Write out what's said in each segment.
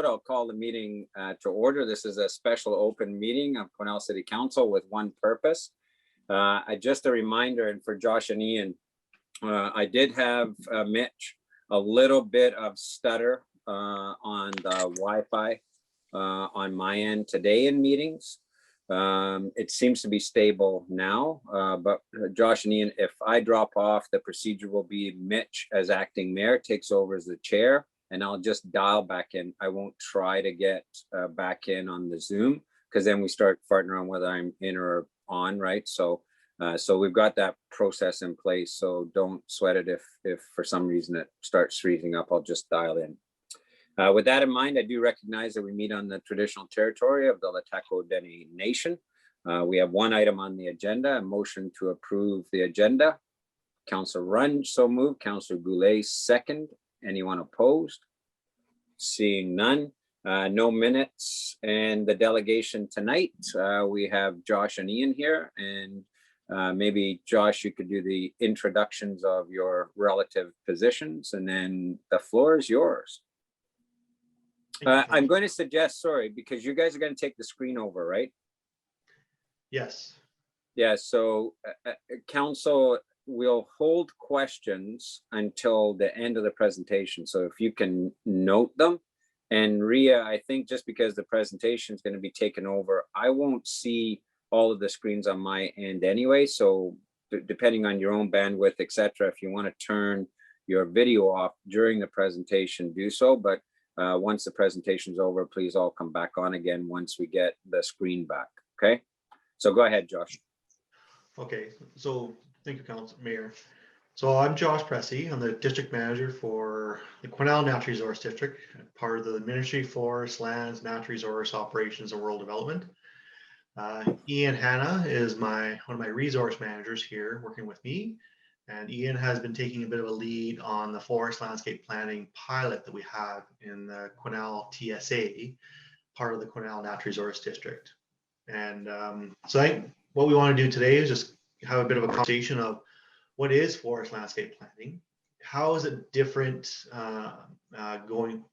I'll call the meeting to order. This is a special open meeting of Quesnel City Council with one purpose. Just a reminder, and for Josh and Ian, I did have Mitch a little bit of stutter on the Wi-Fi on my end today in meetings. It seems to be stable now, but Josh and Ian, if I drop off, the procedure will be Mitch as acting mayor takes over as the chair, and I'll just dial back in. I won't try to get back in on the Zoom, because then we start farting around whether I'm in or on, right? So we've got that process in place, so don't sweat it if for some reason it starts freezing up. I'll just dial in. With that in mind, I do recognize that we meet on the traditional territory of the LHTAKO DENE Nation. We have one item on the agenda, a motion to approve the agenda. Councillor Runge, so moved. Councillor Goulet, second. Anyone opposed? Seeing none. No minutes. And the delegation tonight, we have Josh and Ian here, and maybe Josh, you could do the introductions of your relative positions, and then the floor is yours. I'm going to suggest, sorry, because you guys are going to take the screen over, right? Yes. Yeah, so council will hold questions until the end of the presentation. So if you can note them. And Ria, I think just because the presentation is going to be taken over, I won't see all of the screens on my end anyway. So depending on your own bandwidth, etc., if you want to turn your video off during the presentation, do so. But once the presentation is over, please all come back on again once we get the screen back. Okay, so go ahead, Josh. Okay, so thank you, Council Mayor. So I'm Josh Pressey. I'm the district manager for the Quesnel Natural Resource District, part of the Ministry of Forests, Lands, Natural Resource Operations, and Rural Development. Ian Hanna is one of my resource managers here working with me. And Ian has been taking a bit of a lead on the forest landscape planning pilot that we have in the Quesnel TSA, part of the Quesnel Natural Resource District. And so I think what we want to do today is just have a bit of a conversation of what is forest landscape planning, how is it different going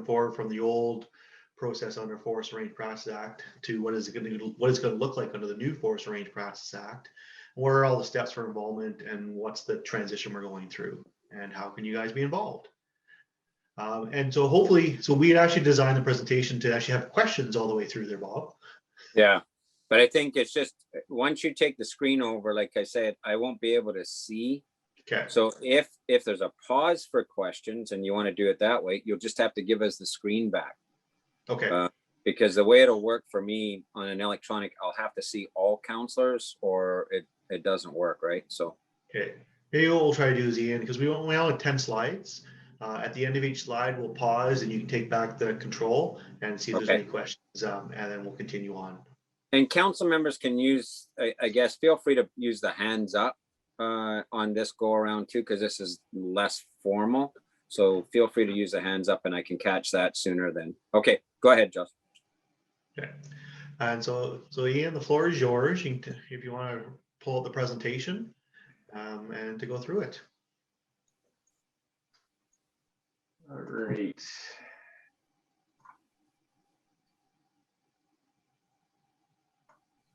forward from the old process under Forest Range Practices Act to what is it going to look like under the new Forest Range Practices Act. What are all the steps for involvement, and what's the transition we're going through, and how can you guys be involved? And so hopefully, so we had actually designed the presentation to actually have questions all the way through there, Bob. Yeah, but I think it's just once you take the screen over, like I said, I won't be able to see. Okay. So if there's a pause for questions and you want to do it that way, you'll just have to give us the screen back. Okay. Because the way it'll work for me on an electronic, I'll have to see all counselors, or it doesn't work, right? So okay, maybe what we'll try to do is, Ian, because we only have 10 slides. At the end of each slide, we'll pause and you can take back the control and see if there's any questions, and then we'll continue on. And council members can use, I guess, feel free to use the hands up on this go around too, because this is less formal. So feel free to use the hands up and I can catch that sooner than. Okay, go ahead, Justin. Okay, and so Ian, the floor is yours. You can, if you want to pull up the presentation and to go through it. All right.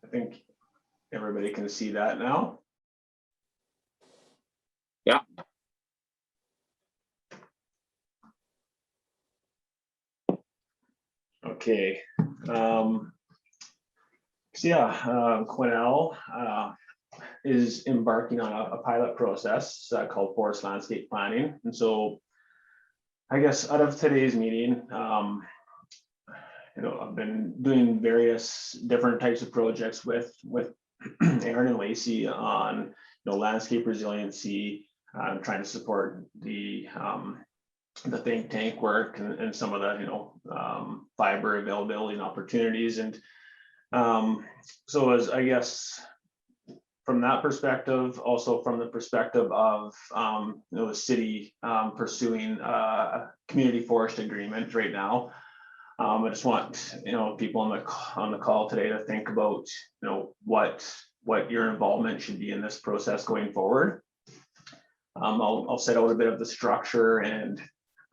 I think everybody can see that now. Yeah. Okay. So yeah, Quesnel is embarking on a pilot process called forest landscape planning. And so I guess out of today's meeting, I've been doing various different types of projects with Aaron and Lacey on landscape resiliency, trying to support the think tank work and some of the fiber availability and opportunities. And so as I guess from that perspective, also from the perspective of the city pursuing a community forest agreement right now, I just want people on the call today to think about what your involvement should be in this process going forward. I'll set out a bit of the structure and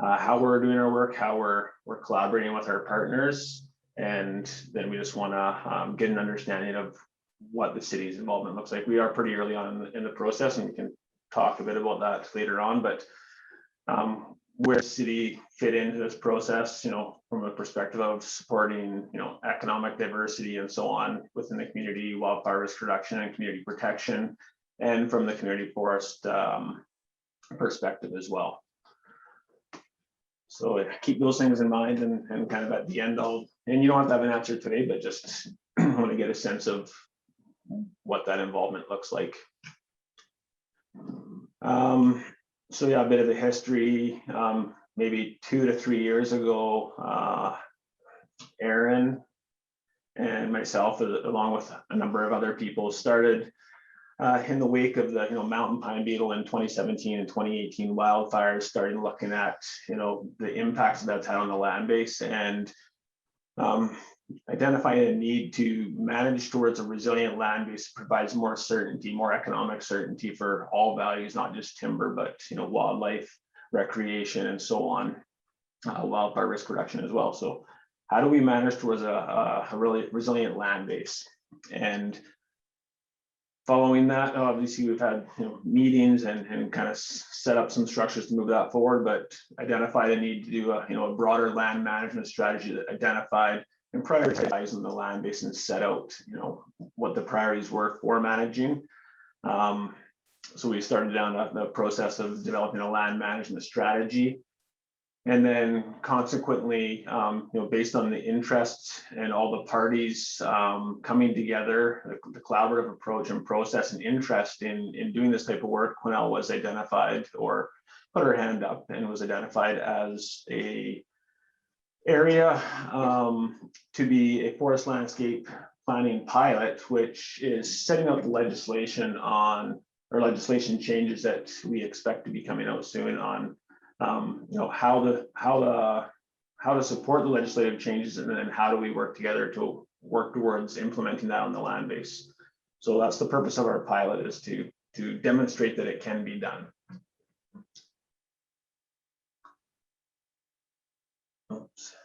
how we're doing our work, how we're we're collaborating with our partners, and then we just want to get an understanding of what the city's involvement looks like. We are pretty early on in the process, and we can talk a bit about that later on, but where the city fit into this process, from a perspective of supporting, economic diversity and so on within the community, wildfire risk reduction and community protection, and from the community forest perspective as well. So keep those things in mind, and kind of at the end, and you don't have to have an answer today, but just want to get a sense of what that involvement looks like. So yeah, a bit of the history. Maybe 2 to 3 years ago, Aaron and myself, along with a number of other people, started in the wake of the mountain pine beetle in 2017 and 2018 wildfires, started looking at the impacts that's had on the land base, and identifying a need to manage towards a resilient land base that provides more certainty, more economic certainty for all values, not just timber, but wildlife, recreation, and so on, wildfire risk reduction as well. So how do we manage towards a really resilient land base? And following that, obviously we've had meetings and kind of set up some structures to move that forward, but identify the need to do a broader land management strategy that identified and prioritizing the land base and set out what the priorities were for managing. So we started down the process of developing a land management strategy, and then consequently, based on the interests and all the parties coming together, the collaborative approach and process and interest in doing this type of work, Quesnel was identified, or put her hand up, and was identified as a area to be a forest landscape planning pilot, which is setting out the legislation legislation changes that we expect to be coming out soon on how to support the legislative changes, and then how do we work together to work towards implementing that on the land base. So that's the purpose of our pilot, is to demonstrate that it can be done. Oops.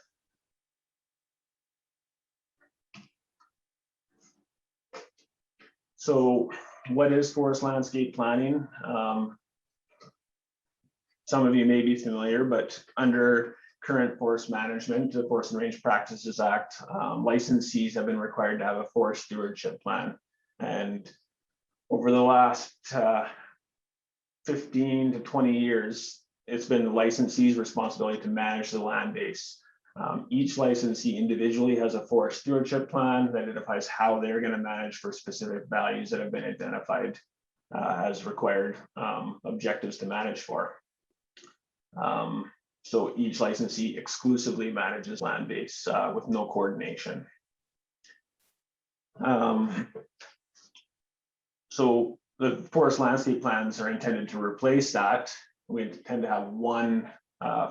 So what is forest landscape planning? Some of you may be familiar, but under current forest management, the Forest and Range Practices Act, licensees have been required to have a forest stewardship plan. And over the last 15 to 20 years, it's been the licensee's responsibility to manage the land base. Each licensee individually has a forest stewardship plan that identifies how they're going to manage for specific values that have been identified as required objectives to manage for. So each licensee exclusively manages land base with no coordination. So the forest landscape plans are intended to replace that. We intend to have one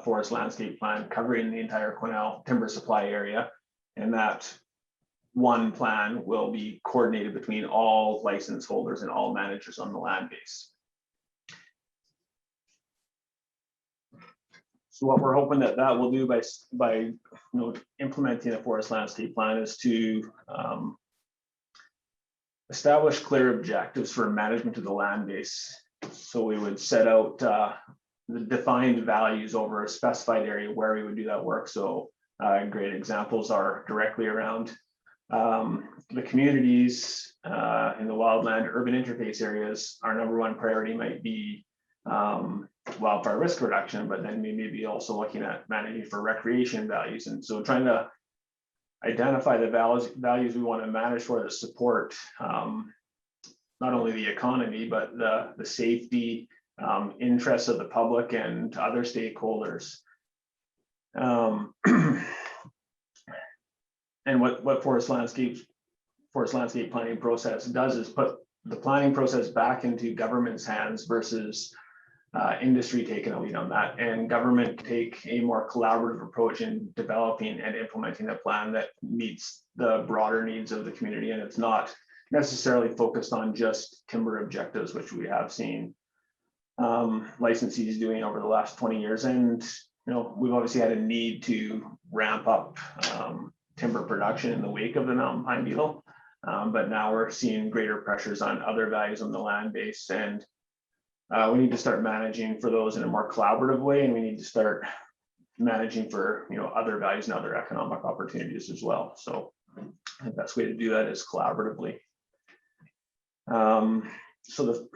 forest landscape plan covering the entire Quesnel timber supply area, and that one plan will be coordinated between all license holders and all managers on the land base. So what we're hoping that will do by implementing a forest landscape plan is to establish clear objectives for management of the land base. So we would set out the defined values over a specified area where we would do that work. So great examples are directly around the communities in the wildland urban interface areas. Our number one priority might be wildfire risk reduction, but then we may be also looking at managing for recreation values. And so trying to identify the values we want to manage for that support not only the economy, but the safety, interests of the public and other stakeholders. And what forest landscape planning process does is put the planning process back into government's hands versus industry taking a lead on that, and government take a more collaborative approach in developing and implementing a plan that meets the broader needs of the community, and it's not necessarily focused on just timber objectives, which we have seen licensees doing over the last 20 years, and we've obviously had a need to ramp up timber production in the wake of the mountain pine beetle. But now we're seeing greater pressures on other values on the land base, and we need to start managing for those in a more collaborative way, and we need to start managing for other values and other economic opportunities as well. So the best way to do that is collaboratively. So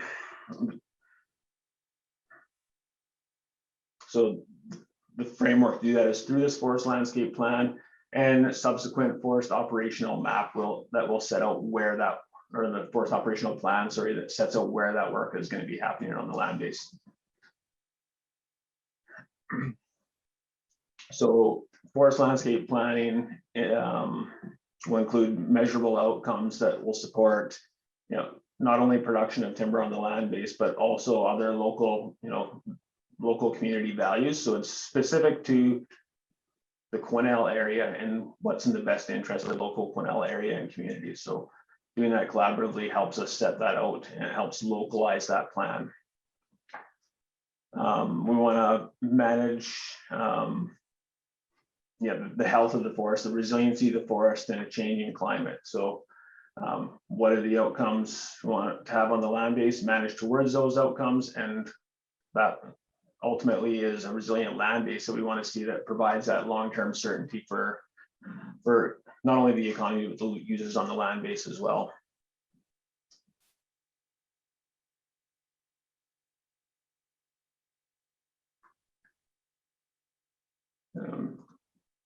the framework to do that is through this forest landscape plan and subsequent forest operational map that will set out where that, or the forest operational plan, sorry, that sets out where that work is going to be happening on the land base. So forest landscape planning will include measurable outcomes that will support, not only production of timber on the land base, but also other local, local community values. So it's specific to the Quesnel area and what's in the best interest of the local Quesnel area and communities. So doing that collaboratively helps us set that out, and it helps localize that plan. We want to manage the health of the forest, the resiliency of the forest in a changing climate. So what are the outcomes we want to have on the land base, manage towards those outcomes, and that ultimately is a resilient land base that we want to see that provides that long-term certainty for not only the economy, but the users on the land base as well.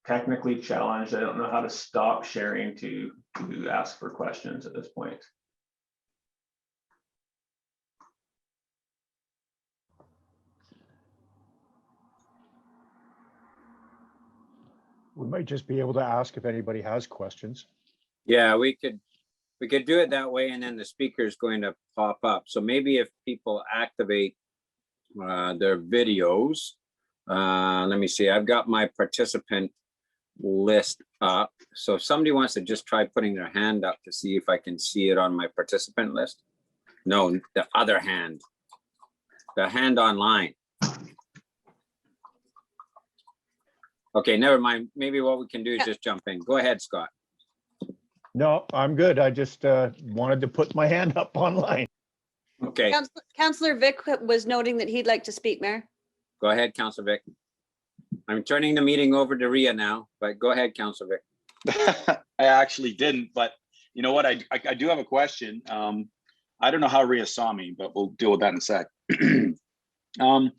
Technically challenged. I don't know how to stop sharing to ask for questions at this point. We might just be able to ask if anybody has questions. Yeah, we could do it that way, and then the speaker is going to pop up. So maybe if people activate their videos, let me see, I've got my participant list up. So if somebody wants to just try putting their hand up to see if I can see it on my participant list. No, the other hand, the hand online. Okay, never mind. Maybe what we can do is just jump in. Go ahead, Scott. No, I'm good. I just wanted to put my hand up online. Okay, Councillor Vic was noting that he'd like to speak, Mayor. go ahead, Councillor Vic. I'm turning the meeting over to Ria now, but go ahead, Councillor Vic. I actually didn't, but you know what? I do have a question. I don't know how Ria saw me, but we'll deal with that in a sec. When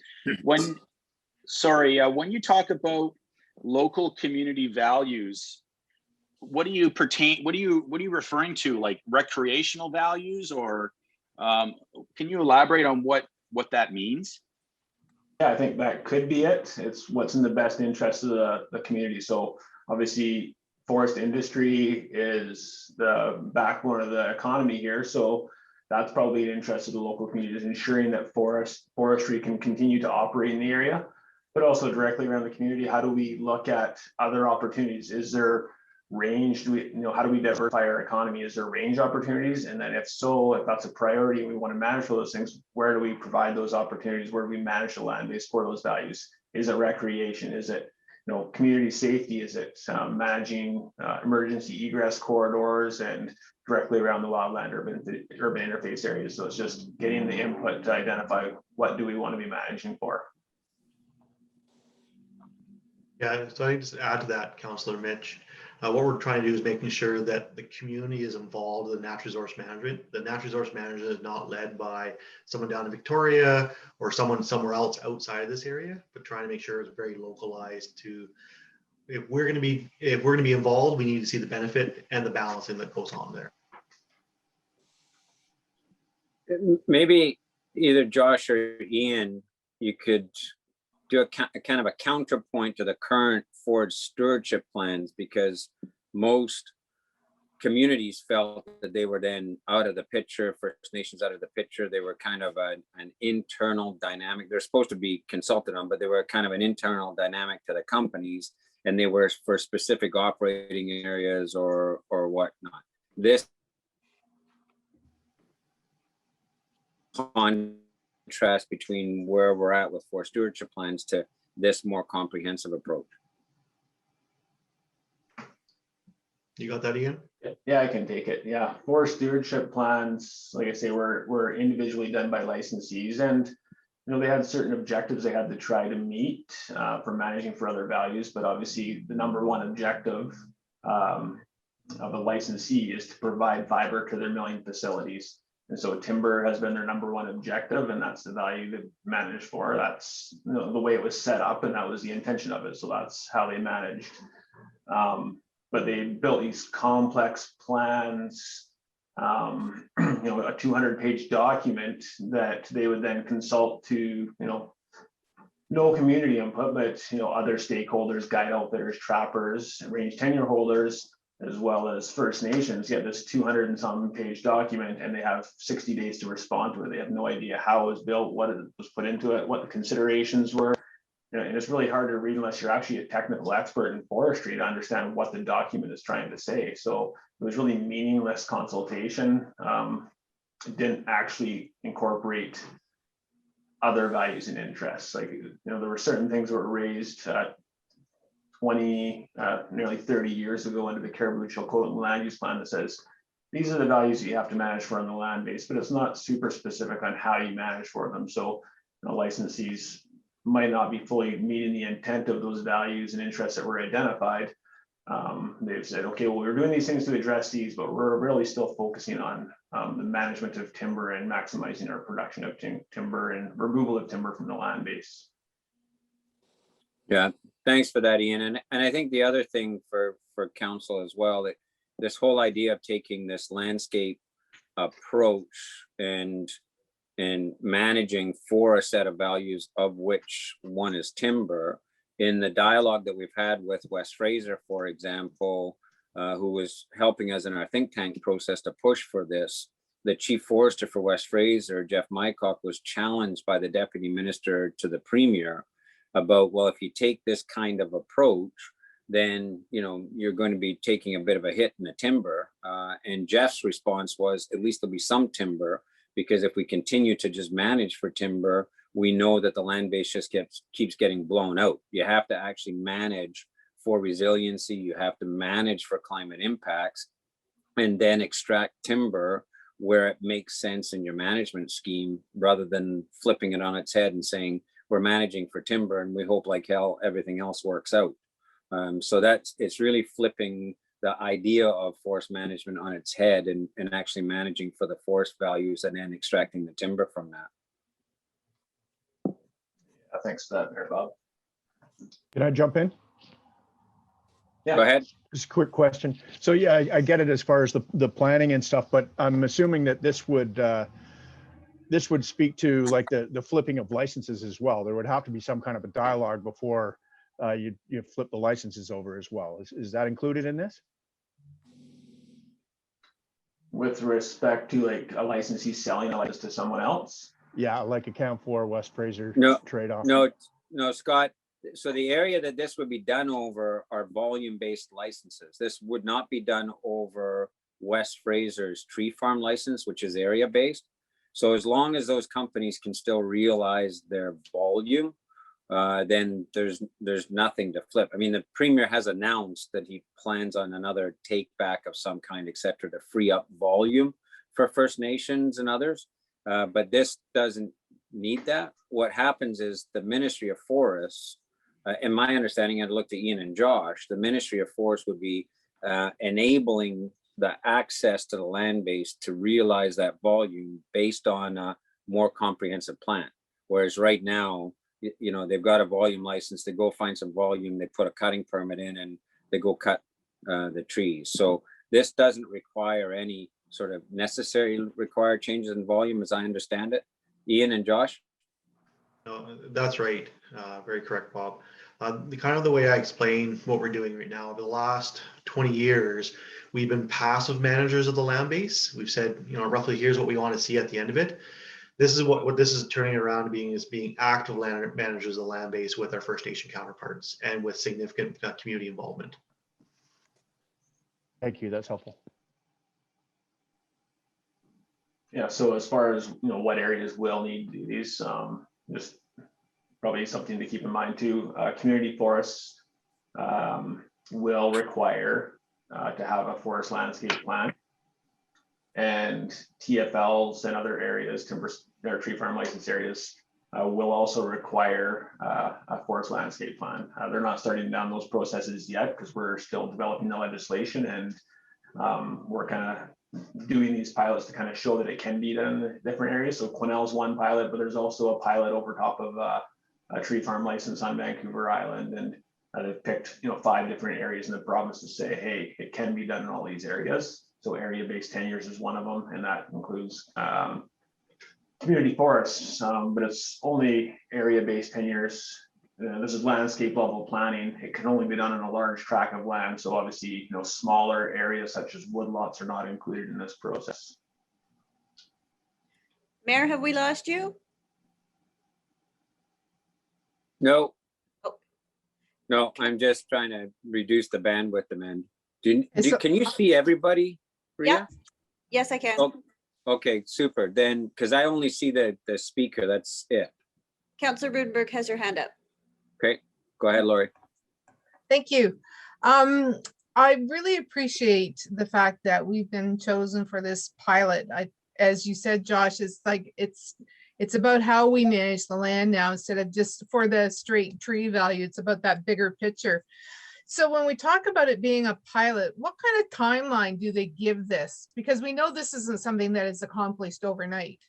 you talk about local community values, what do you referring to, like recreational values, or can you elaborate on what that means? Yeah, I think that could be it. It's what's in the best interest of the community. So obviously forest industry is the backbone of the economy here. So that's probably an interest of the local community, is ensuring that forestry can continue to operate in the area, but also directly around the community. How do we look at other opportunities? Is there range? How do we diversify our economy? Is there range opportunities? And then if so, if that's a priority and we want to manage for those things, where do we provide those opportunities? Where do we manage the land base for those values? Is it recreation? Is it community safety? Is it managing emergency egress corridors and directly around the wildland urban interface areas? So it's just getting the input to identify what do we want to be managing for. Yeah, so I just add to that, Councillor Mitch. What we're trying to do is making sure that the community is involved in natural resource management. The natural resource management is not led by someone down in Victoria or someone somewhere else outside of this area, but trying to make sure it's very localized to, if we're going to be involved, we need to see the benefit and the balancing that goes on there. Maybe either Josh or Ian, you could do a kind of a counterpoint to the current forest stewardship plans, because most communities felt that they were then out of the picture, First Nations out of the picture. They were kind of an internal dynamic. They're supposed to be consulted on, but they were kind of an internal dynamic to the companies, and they were for specific operating areas or whatnot. This contrast between where we're at with forest stewardship plans to this more comprehensive approach. You got that, Ian? Yeah, I can take it. Yeah, forest stewardship plans, like I say, were individually done by licensees, and they had certain objectives they had to try to meet for managing for other values. But obviously, the number one objective of a licensee is to provide fiber to their milling facilities. And so timber has been their number one objective, and that's the value they managed for. That's the way it was set up, and that was the intention of it. So that's how they managed. But they built these complex plans, a 200-page document that they would then consult to, no community input, but other stakeholders, guide outfitters, trappers, range tenure holders, as well as First Nations. Get this 200 and some page document, and they have 60 days to respond to it. They have no idea how it was built, what it was put into it, what the considerations were. And it's really hard to read unless you're actually a technical expert in forestry to understand what the document is trying to say. So it was really meaningless consultation. It didn't actually incorporate other values and interests. Like, there were certain things that were raised 20, nearly 30 years ago under the Caribou Chilcotin land use plan that says, these are the values you have to manage for on the land base, but it's not super specific on how you manage for them. So licensees might not be fully meeting the intent of those values and interests that were identified. They've said, okay, well, we're doing these things to address these, but we're really still focusing on the management of timber and maximizing our production of timber and removal of timber from the land base. Yeah, thanks for that, Ian. And I think the other thing for council as well, that this whole idea of taking this landscape approach and managing for a set of values, of which one is timber. In the dialogue that we've had with West Fraser, for example, who was helping us in our think tank process to push for this, the chief forester for West Fraser, Jeff Mycock, was challenged by the deputy minister to the premier about, well, if you take this kind of approach, then you're going to be taking a bit of a hit in the timber. And Jeff's response was, at least there'll be some timber, because if we continue to just manage for timber, we know that the land base just keeps getting blown out. You have to actually manage for resiliency. You have to manage for climate impacts, and then extract timber where it makes sense in your management scheme, rather than flipping it on its head and saying, we're managing for timber and we hope like hell everything else works out. So it's really flipping the idea of forest management on its head, and actually managing for the forest values and then extracting the timber from that. Yeah, thanks for that, Mayor Bob. Can I jump in? Yeah. Go ahead. Just a quick question. So yeah, I get it as far as the planning and stuff, but I'm assuming that this would speak to like the flipping of licenses as well. There would have to be some kind of a dialogue before you flip the licenses over as well. Is that included in this? With respect to like a licensee selling a license to someone else? Yeah, like account for West Fraser trade-off. No, Scott. So the area that this would be done over are volume-based licenses. This would not be done over West Fraser's tree farm license, which is area-based. So as long as those companies can still realize their volume, then there's nothing to flip. I mean, the premier has announced that he plans on another take back of some kind, et cetera, to free up volume for First Nations and others. But this doesn't need that. What happens is the Ministry of Forests, in my understanding, I'd look to Ian and Josh, the Ministry of Forests would be enabling the access to the land base to realize that volume based on a more comprehensive plan. Whereas right now, they've got a volume license, they go find some volume, they put a cutting permit in, and they go cut the trees. So this doesn't require any sort of necessary required changes in volume, as I understand it. Ian and Josh? No, that's right. Very correct, Bob. The way I explain what we're doing right now, over the last 20 years, we've been passive managers of the land base. We've said, roughly here's what we want to see at the end of it. This is what this is turning around to being active land managers of the land base with our First Nation counterparts and with significant community involvement. Thank you. That's helpful. Yeah, so as far as what areas will need these, just probably something to keep in mind too. Community forests will require to have a forest landscape plan, and TFLs and other areas, or tree farm license areas, will also require a forest landscape plan. They're not starting down those processes yet because we're still developing the legislation, and we're kind of doing these pilots to kind of show that it can be done in different areas. So Quesnel's one pilot, but there's also a pilot over top of a tree farm license on Vancouver Island, and they've picked 5 different areas in the province to say, hey, it can be done in all these areas. So area-based tenures is one of them, and that includes community forests, but it's only area-based tenures. This is landscape level planning. It can only be done on a large tract of land. So obviously, smaller areas such as woodlots are not included in this process. Mayor, have we lost you? No. Oh. No, I'm just trying to reduce the bandwidth demand. So- Can you see everybody, Rhea? Yeah. Yes, I can. Oh. Okay, super. Then, because I only see the speaker, that's it. Councillor Rudenberg has her hand up. Okay, go ahead, Lori. Thank you. I really appreciate the fact that we've been chosen for this pilot. As you said, Josh, it's about how we manage the land now instead of just for the straight tree value. It's about that bigger picture. So when we talk about it being a pilot, what kind of timeline do they give this? Because we know this isn't something that is accomplished overnight.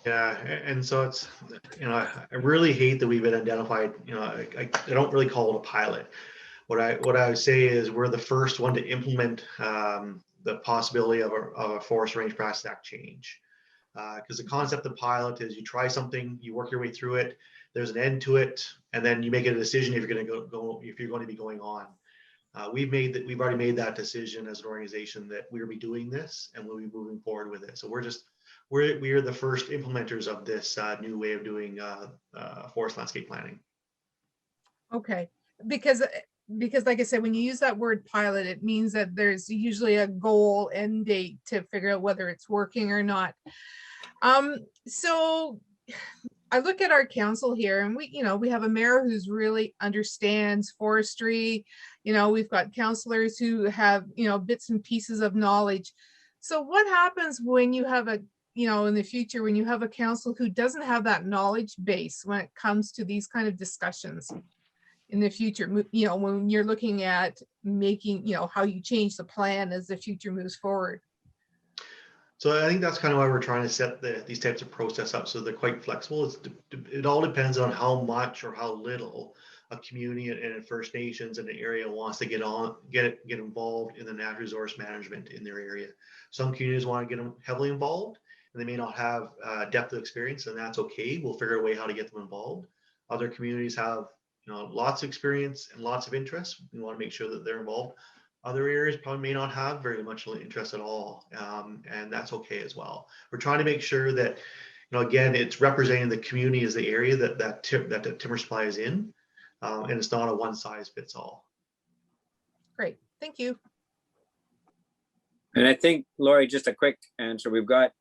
Yeah, and so it's, I really hate that we've been identified, I don't really call it a pilot. What I would say is we're the first one to implement the possibility of a Forest Range Practice Act change. Because the concept of pilot is you try something, you work your way through it, there's an end to it, and then you make a decision if you're going to if you're going to be going on. We've already made that decision as an organization that we'll be doing this and we'll be moving forward with it. So we are the first implementers of this new way of doing forest landscape planning. Okay, because like I said, when you use that word pilot, it means that there's usually a goal end date to figure out whether it's working or not. So I look at our council here, and we have a mayor who's really understands forestry. We've got councillors who have bits and pieces of knowledge. So what happens when you have in the future, when you have a council who doesn't have that knowledge base when it comes to these kind of discussions in the future, when you're looking at making, how you change the plan as the future moves forward? So I think that's kind of why we're trying to set these types of process up so they're quite flexible. It all depends on how much or how little a community and First Nations in the area wants to get involved in the natural resource management in their area. Some communities want to get heavily involved, and they may not have depth of experience, and that's okay. We'll figure a way how to get them involved. Other communities have lots of experience and lots of interest. We want to make sure that they're involved. Other areas probably may not have very much interest at all, and that's okay as well. We're trying to make sure that, again, it's representing the community as the area that the timber supply is in, and it's not a one size fits all. Great, thank you. And I think, Lori, just a quick answer. We've got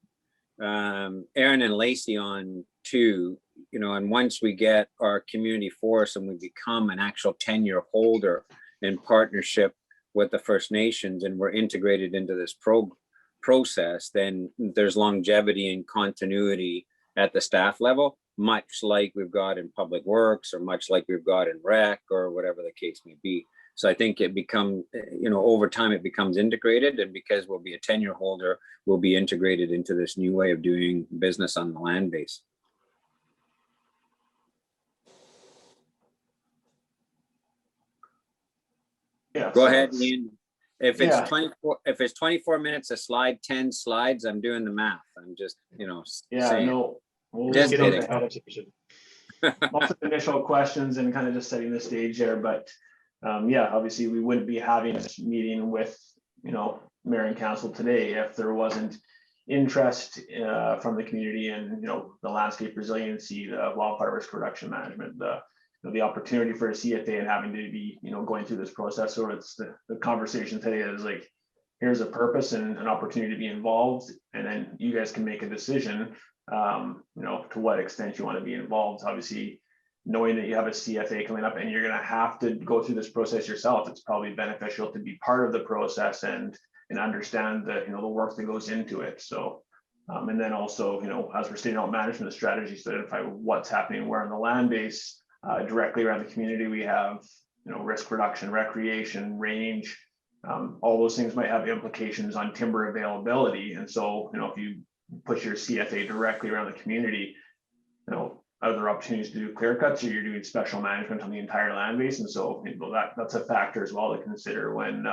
Aaron and Lacey on too, and once we get our community forest and we become an actual tenure holder in partnership with the First Nations and we're integrated into this process, then there's longevity and continuity at the staff level, much like we've got in public works or much like we've got in rec or whatever the case may be. So I think it becomes, over time it becomes integrated, and because we'll be a tenure holder, we'll be integrated into this new way of doing business on the land base. Yeah. Go so ahead, it's- Ian. If it's Yeah. 24 minutes a slide, 10 slides, I'm doing the math. I'm just, Yeah, saying. no. We'll Just get kidding. into lots of initial questions and kind of just setting the stage there, but yeah, obviously we wouldn't be having this meeting with, mayor and council today if there wasn't interest from the community and, the landscape resiliency, the wildfire risk reduction management, the opportunity for a CFA and having to be, going through this process. So it's the conversation today is like, here's a purpose and an opportunity to be involved, and then you guys can make a decision to what extent you want to be involved. Obviously, knowing that you have a CFA coming up and you're going to have to go through this process yourself, it's probably beneficial to be part of the process and understand the the work that goes into it. So and then also, as we're stating out management strategies to identify what's happening where on the land base, directly around the community, we have, risk reduction, recreation, range, all those things might have implications on timber availability. And so, if you put your CFA directly around the community, are there opportunities to do clear cuts, or you're doing special management on the entire land base? And so, that's a factor as well to consider when,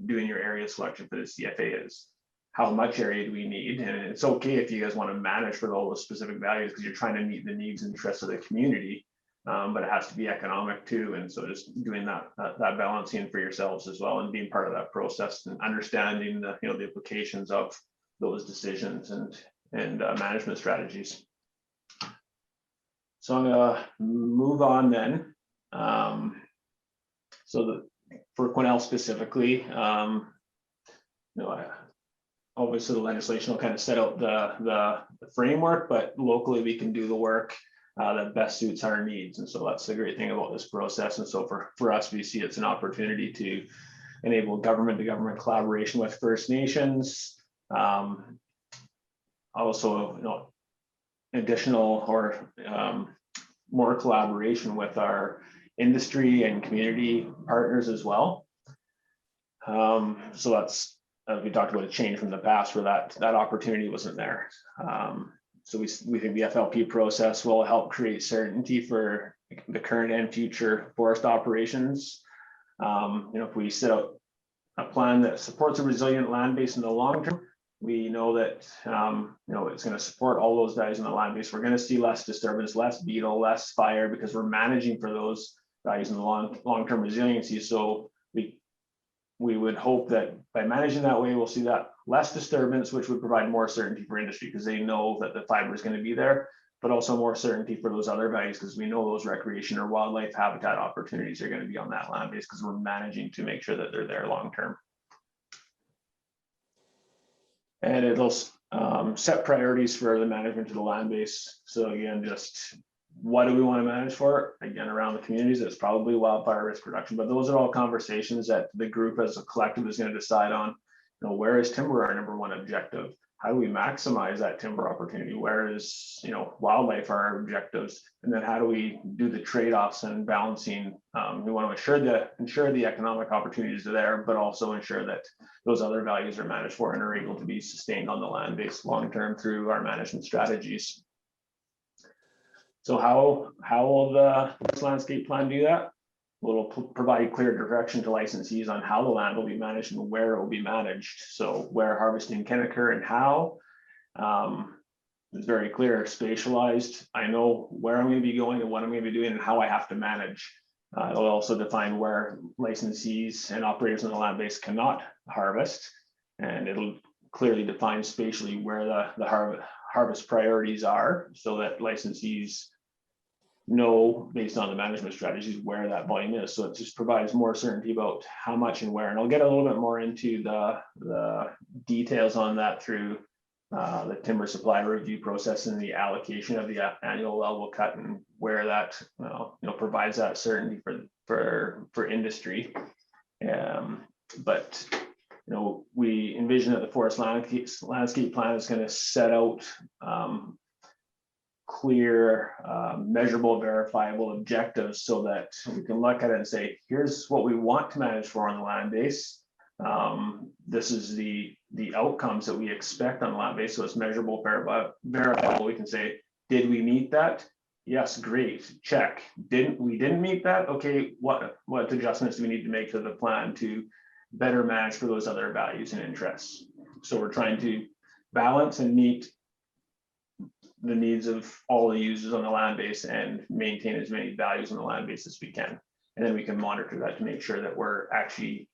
doing your area selection for the CFA is how much area do we need? And it's okay if you guys want to manage for all those specific values because you're trying to meet the needs and interests of the community, but it has to be economic too. And so just doing that balancing for yourselves as well and being part of that process and understanding the, the implications of those decisions and management strategies. So I'm gonna move on then. For Quesnel specifically, obviously the legislation will kind of set out the framework, but locally we can do the work that best suits our needs. And so that's the great thing about this process. And so for us, we see it's an opportunity to enable government to government collaboration with First Nations. Also, additional or more collaboration with our industry and community partners as well. So that's, we talked about a change from the past where that opportunity wasn't there. So we think the FLP process will help create certainty for the current and future forest operations. If we set out a plan that supports a resilient land base in the long term, we know that it's going to support all those values in the land base. We're going to see less disturbance, less beetle, less fire, because we're managing for those values in the long-term resiliency. So we would hope that by managing that way, we'll see that less disturbance, which would provide more certainty for industry because they know that the fiber is going to be there, but also more certainty for those other values because we know those recreation or wildlife habitat opportunities are going to be on that land base because we're managing to make sure that they're there long term. And it'll set priorities for the management of the land base. So again, just what do we want to manage for? Again, around the communities, it's probably wildfire risk reduction, but those are all conversations that the group as a collective is going to decide on. Where is timber our number one objective? How do we maximize that timber opportunity? Where is, wildlife our objectives? And then how do we do the trade-offs and balancing? We want to ensure the economic opportunities are there, but also ensure that those other values are managed for and are able to be sustained on the land base long-term through our management strategies. So how will the landscape plan do that? Well, it'll provide clear direction to licensees on how the land will be managed and where it will be managed. So where harvesting can occur and how. It's very clear, spatialized. I know where I'm going to be going and what I'm going to be doing and how I have to manage. It'll also define where licensees and operators on the land base cannot harvest. And it'll clearly define spatially where the harvest priorities are so that licensees know based on the management strategies where that volume is. So it just provides more certainty about how much and where. And I'll get a little bit more into the details on that through the timber supply review process and the allocation of the annual allowable cut and where that provides that certainty for industry. But we envision that the forest landscape plan is going to set out clear, measurable, verifiable objectives so that we can look at it and say, here's what we want to manage for on the land base. This is the outcomes that we expect on the land base. So it's measurable, verifiable. We can say, did we meet that? Yes, great, check. We didn't meet that? Okay, what adjustments do we need to make to the plan to better manage for those other values and interests? So we're trying to balance and meet the needs of all the users on the land base and maintain as many values on the land base as we can. And then we can monitor that to make sure that we're actually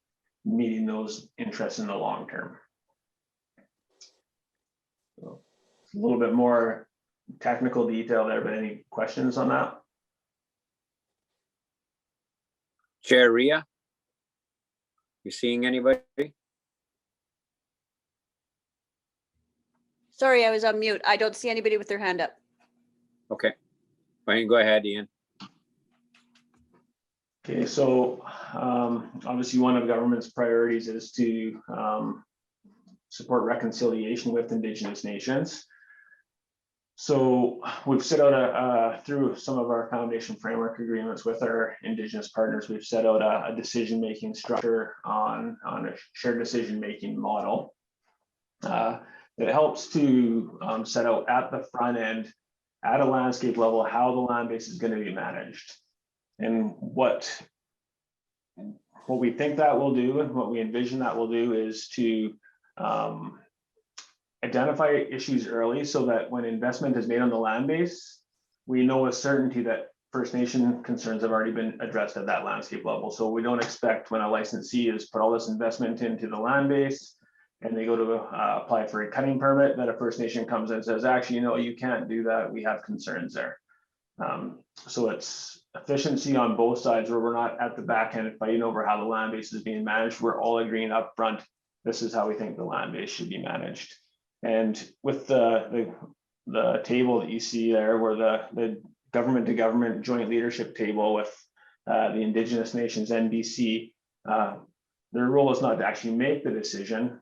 meeting those interests in the long term. So a little bit more technical detail there, but any questions on that? Chair Rhea? You seeing anybody? Sorry, I was on mute. I don't see anybody with their hand up. Okay. Fine, go ahead, Ian. Okay, so obviously one of government's priorities is to support reconciliation with Indigenous nations. So we've set out through some of our foundation framework agreements with our Indigenous partners, we've set out a decision-making structure on a shared decision-making model that helps to set out at the front end, at a landscape level, how the land base is going to be managed. And what we think that will do and what we envision that will do is to identify issues early so that when investment is made on the land base, we know with certainty that First Nation concerns have already been addressed at that landscape level. So we don't expect when a licensee has put all this investment into the land base and they go to apply for a cutting permit, that a First Nation comes in and says, actually, no, you can't do that. We have concerns there. So it's efficiency on both sides where we're not at the back end fighting over how the land base is being managed. We're all agreeing up front, this is how we think the land base should be managed. And with the table that you see there, where the government to government joint leadership table with the Indigenous Nations NBC, their role is not to actually make the decision.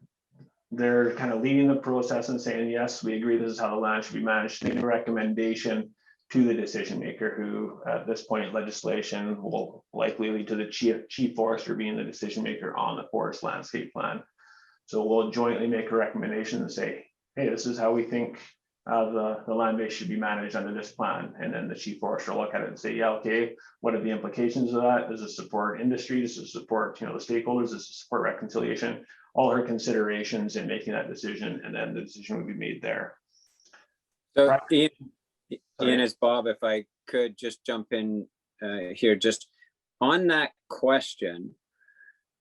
They're kind of leading the process and saying, yes, we agree this is how the land should be managed, making a recommendation to the decision maker, who at this point legislation will likely lead to the chief forester being the decision maker on the forest landscape plan. So we'll jointly make a recommendation and say, hey, this is how we think the land base should be managed under this plan. And then the chief forester will look at it and say, yeah, okay, what are the implications of that? Does it support industry? Does it support, the stakeholders? Does it support reconciliation? All her considerations in making that decision, and then the decision would be made there. So Ian, as Bob, if I could just jump in here, just on that question.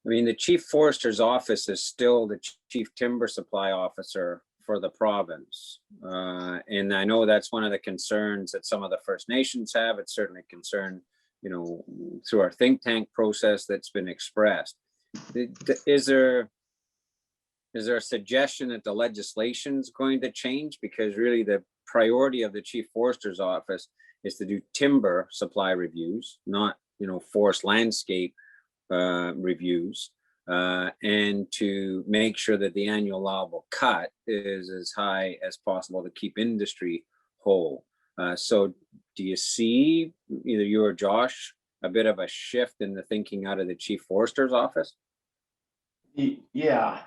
I mean, the chief forester's office is still the chief timber supply officer for the province. And I know that's one of the concerns that some of the First Nations have. It's certainly a concern, through our think tank process that's been expressed. Is there a suggestion that the legislation is going to change? Because really the priority of the chief forester's office is to do timber supply reviews, not, forest landscape reviews, and to make sure that the annual allowable cut is as high as possible to keep industry whole. So do you see, either you or Josh, a bit of a shift in the thinking out of the chief forester's office? Yeah.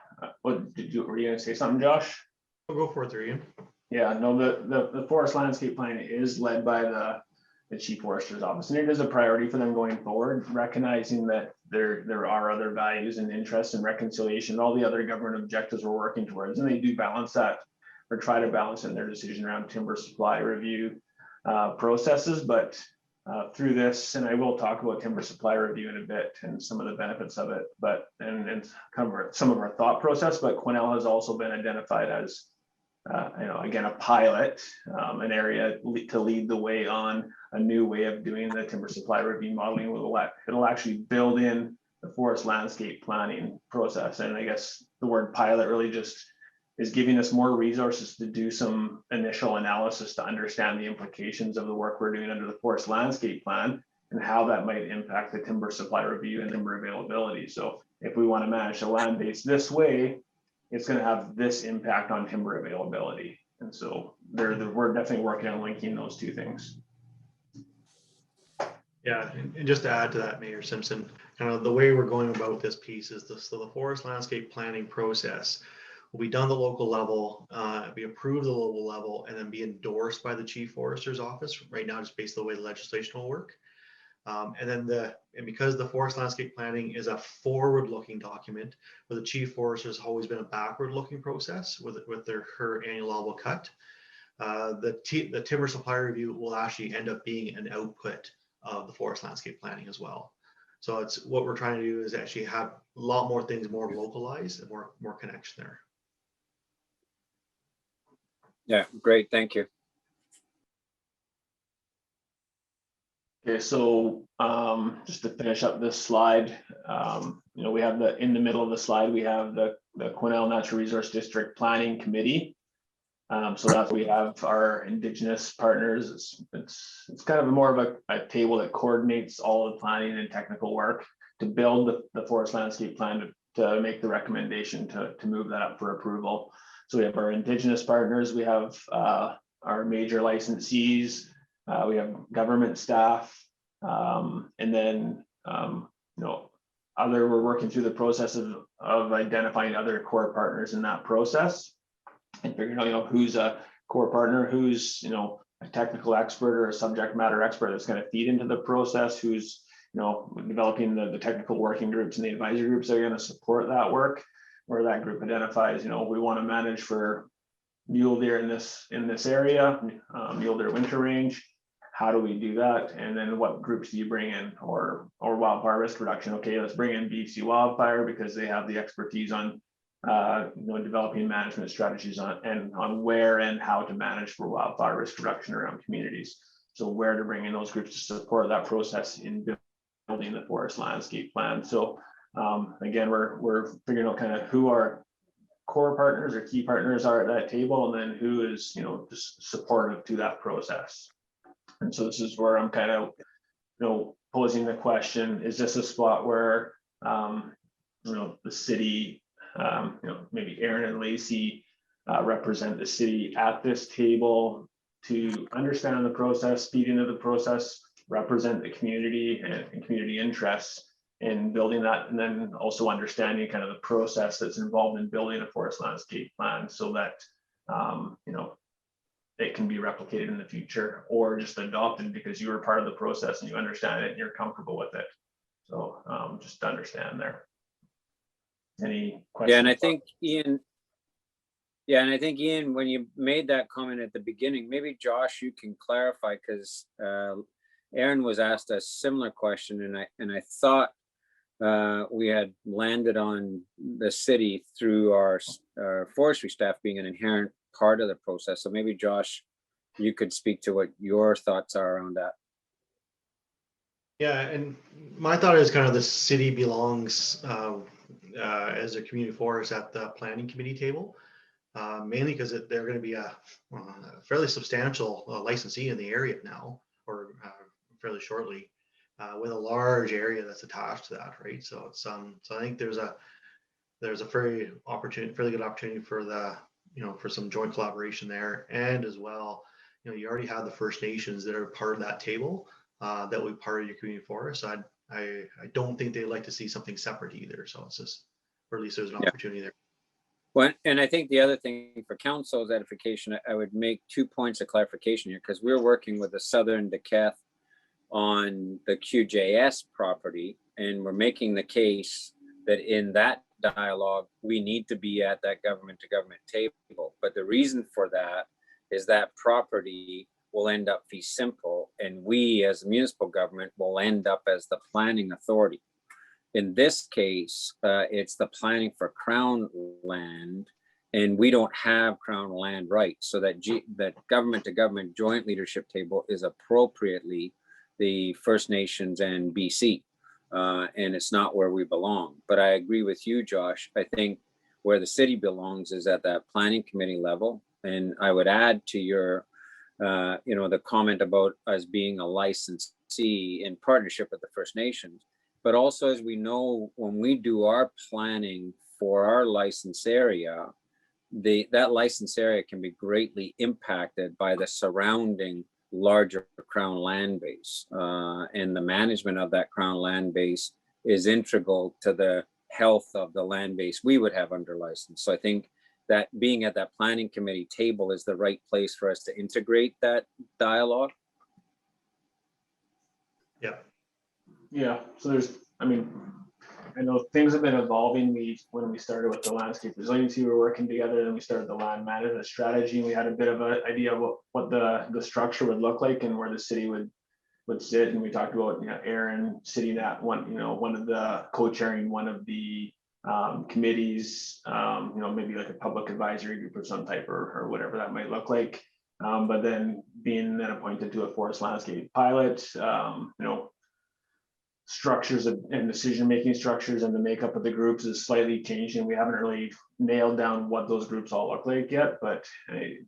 Were you going to say something, Josh? I'll go for it there, Ian. Yeah, no, the forest landscape plan is led by the chief forester's office, and it is a priority for them going forward, recognizing that there are other values and interests and reconciliation, and all the other government objectives we're working towards, and they do balance that, or try to balance in their decision around timber supply review processes. But through this, and I will talk about timber supply review in a bit and some of the benefits of it, but and kind of some of our thought process. But Quesnel has also been identified as again, a pilot, an area to lead the way on a new way of doing the timber supply review modeling. It'll actually build in the forest landscape planning process. And I guess the word pilot really just is giving us more resources to do some initial analysis to understand the implications of the work we're doing under the forest landscape plan and how that might impact the timber supply review and timber availability. So if we want to manage the land base this way, it's going to have this impact on timber availability. And so we're definitely working on linking those two things. Yeah, and just to add to that, Mayor Simpson, kind of the way we're going about this piece is this: so the forest landscape planning process will be done at the local level, be approved at the local level, and then be endorsed by the chief forester's office. Right now, just based on the way the legislation will work. And because the forest landscape planning is a forward-looking document, where the chief forester has always been a backward-looking process with her annual allowable cut, the timber supply review will actually end up being an output of the forest landscape planning as well. So it's what we're trying to do is actually have a lot more things more localized and more connection there. Yeah, great, thank you. Okay, so just to finish up this slide, we have in the middle of the slide, we have the Quesnel Natural Resource District Planning Committee. So that we have our Indigenous partners. It's kind of more of a table that coordinates all the planning and technical work to build the forest landscape plan to make the recommendation to move that up for approval. So we have our Indigenous partners, we have our major licensees, we have government staff, and then we're working through the process of identifying other core partners in that process and figuring out, who's a core partner, who's a technical expert or a subject matter expert that's going to feed into the process, who's developing the technical working groups and the advisory groups that are going to support that work, where that group identifies, we want to manage for mule deer in this area, mule deer winter range. How do we do that? And then what groups do you bring in, or wildfire risk reduction? Okay, let's bring in BC Wildfire because they have the expertise on developing management strategies on where and how to manage for wildfire risk reduction around communities. So where to bring in those groups to support that process in building the forest landscape plan. So again, we're figuring out kind of who our core partners or key partners are at that table, and then who is just supportive to that process. And so this is where I'm kind of posing the question: is this a spot where the city, maybe Aaron and Lacey represent the city at this table to understand the process, feed into the process, represent the community and community interests in building that, and then also understanding kind of the process that's involved in building a forest landscape plan, so that it can be replicated in the future, or just adopted because you were part of the process and you understand it and you're comfortable with it. So just to understand there. Any questions? Yeah, and I think Ian, when you made that comment at the beginning, maybe Josh, you can clarify, because Aaron was asked a similar question, and I thought we had landed on the city through our forestry staff being an inherent part of the process. So maybe Josh, you could speak to what your thoughts are around that. Yeah, and my thought is kind of the city belongs as a community forest at the planning committee table, mainly because they're going to be a fairly substantial licensee in the area now, or fairly shortly, with a large area that's attached to that, right? So it's so I think there's a fairly good opportunity for for some joint collaboration there, and as well, you already have the First Nations that are part of that table that will be part of your community forest. I don't think they'd like to see something separate either. So it's just, or at least there's an opportunity there. Well, and I think the other thing for council's edification, I would make 2 points of clarification here, because we're working with the Southern Decathlon on the QJS property, and we're making the case that in that dialogue, we need to be at that government to government table. But the reason for that is that property will end up fee simple, and we as a municipal government will end up as the planning authority. In this case, it's the planning for Crown land, and we don't have Crown land rights. So that government to government joint leadership table is appropriately the First Nations and BC, and it's not where we belong. But I agree with you, Josh. I think where the city belongs is at that planning committee level. And I would add to your the comment about us being a licensee in partnership with the First Nations, but also, as we know, when we do our planning for our license area, that license area can be greatly impacted by the surrounding larger Crown land base, and the management of that Crown land base is integral to the health of the land base we would have under license. So I think that being at that planning committee table is the right place for us to integrate that dialogue. Yeah. So I know things have been evolving. When we started with the landscape resiliency, we were working together, and we started the land management strategy, and we had a bit of an idea of what the structure would look like and where the city would sit. And we talked about Aaron sitting at one of the co-chairing one of the committees, maybe like a public advisory group of some type, or whatever that might look like. But then being then appointed to a forest landscape pilot, structures and decision-making structures and the makeup of the groups is slightly changing. We haven't really nailed down what those groups all look like yet, but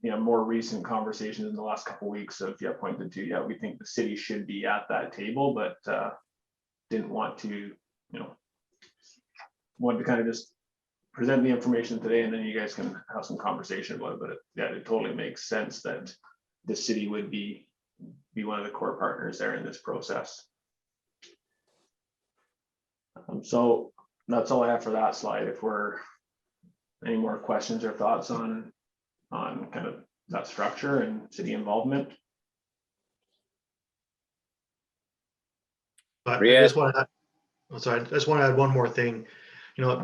more recent conversations in the last couple of weeks have pointed to, we think the city should be at that table, but didn't want to, wanted to kind of just present the information today, and then you guys can have some conversation about it. But it totally makes sense that the city would be one of the core partners there in this process. So that's all I have for that slide. If we're any more questions or thoughts on kind of that structure and city involvement. But I just want to add one more thing.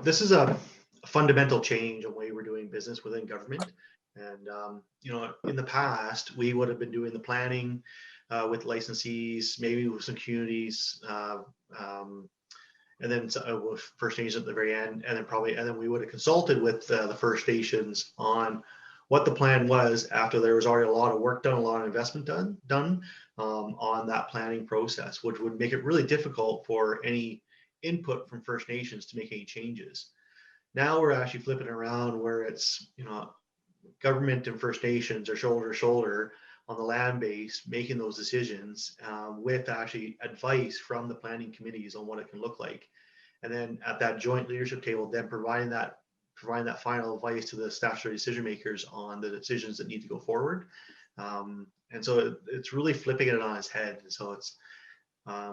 This is a fundamental change in the way we're doing business within government. And, in the past, we would have been doing the planning with licensees, maybe with some communities, and then with First Nations at the very end, and then we would have consulted with the First Nations on what the plan was after there was already a lot of work done, a lot of investment done on that planning process, which would make it really difficult for any input from First Nations to make any changes. Now we're actually flipping around where it's, government and First Nations are shoulder to shoulder on the land base, making those decisions with actually advice from the planning committees on what it can look like. And then at that joint leadership table, then providing that final advice to the statutory decision makers on the decisions that need to go forward. And so it's really flipping it on its head. So it's, I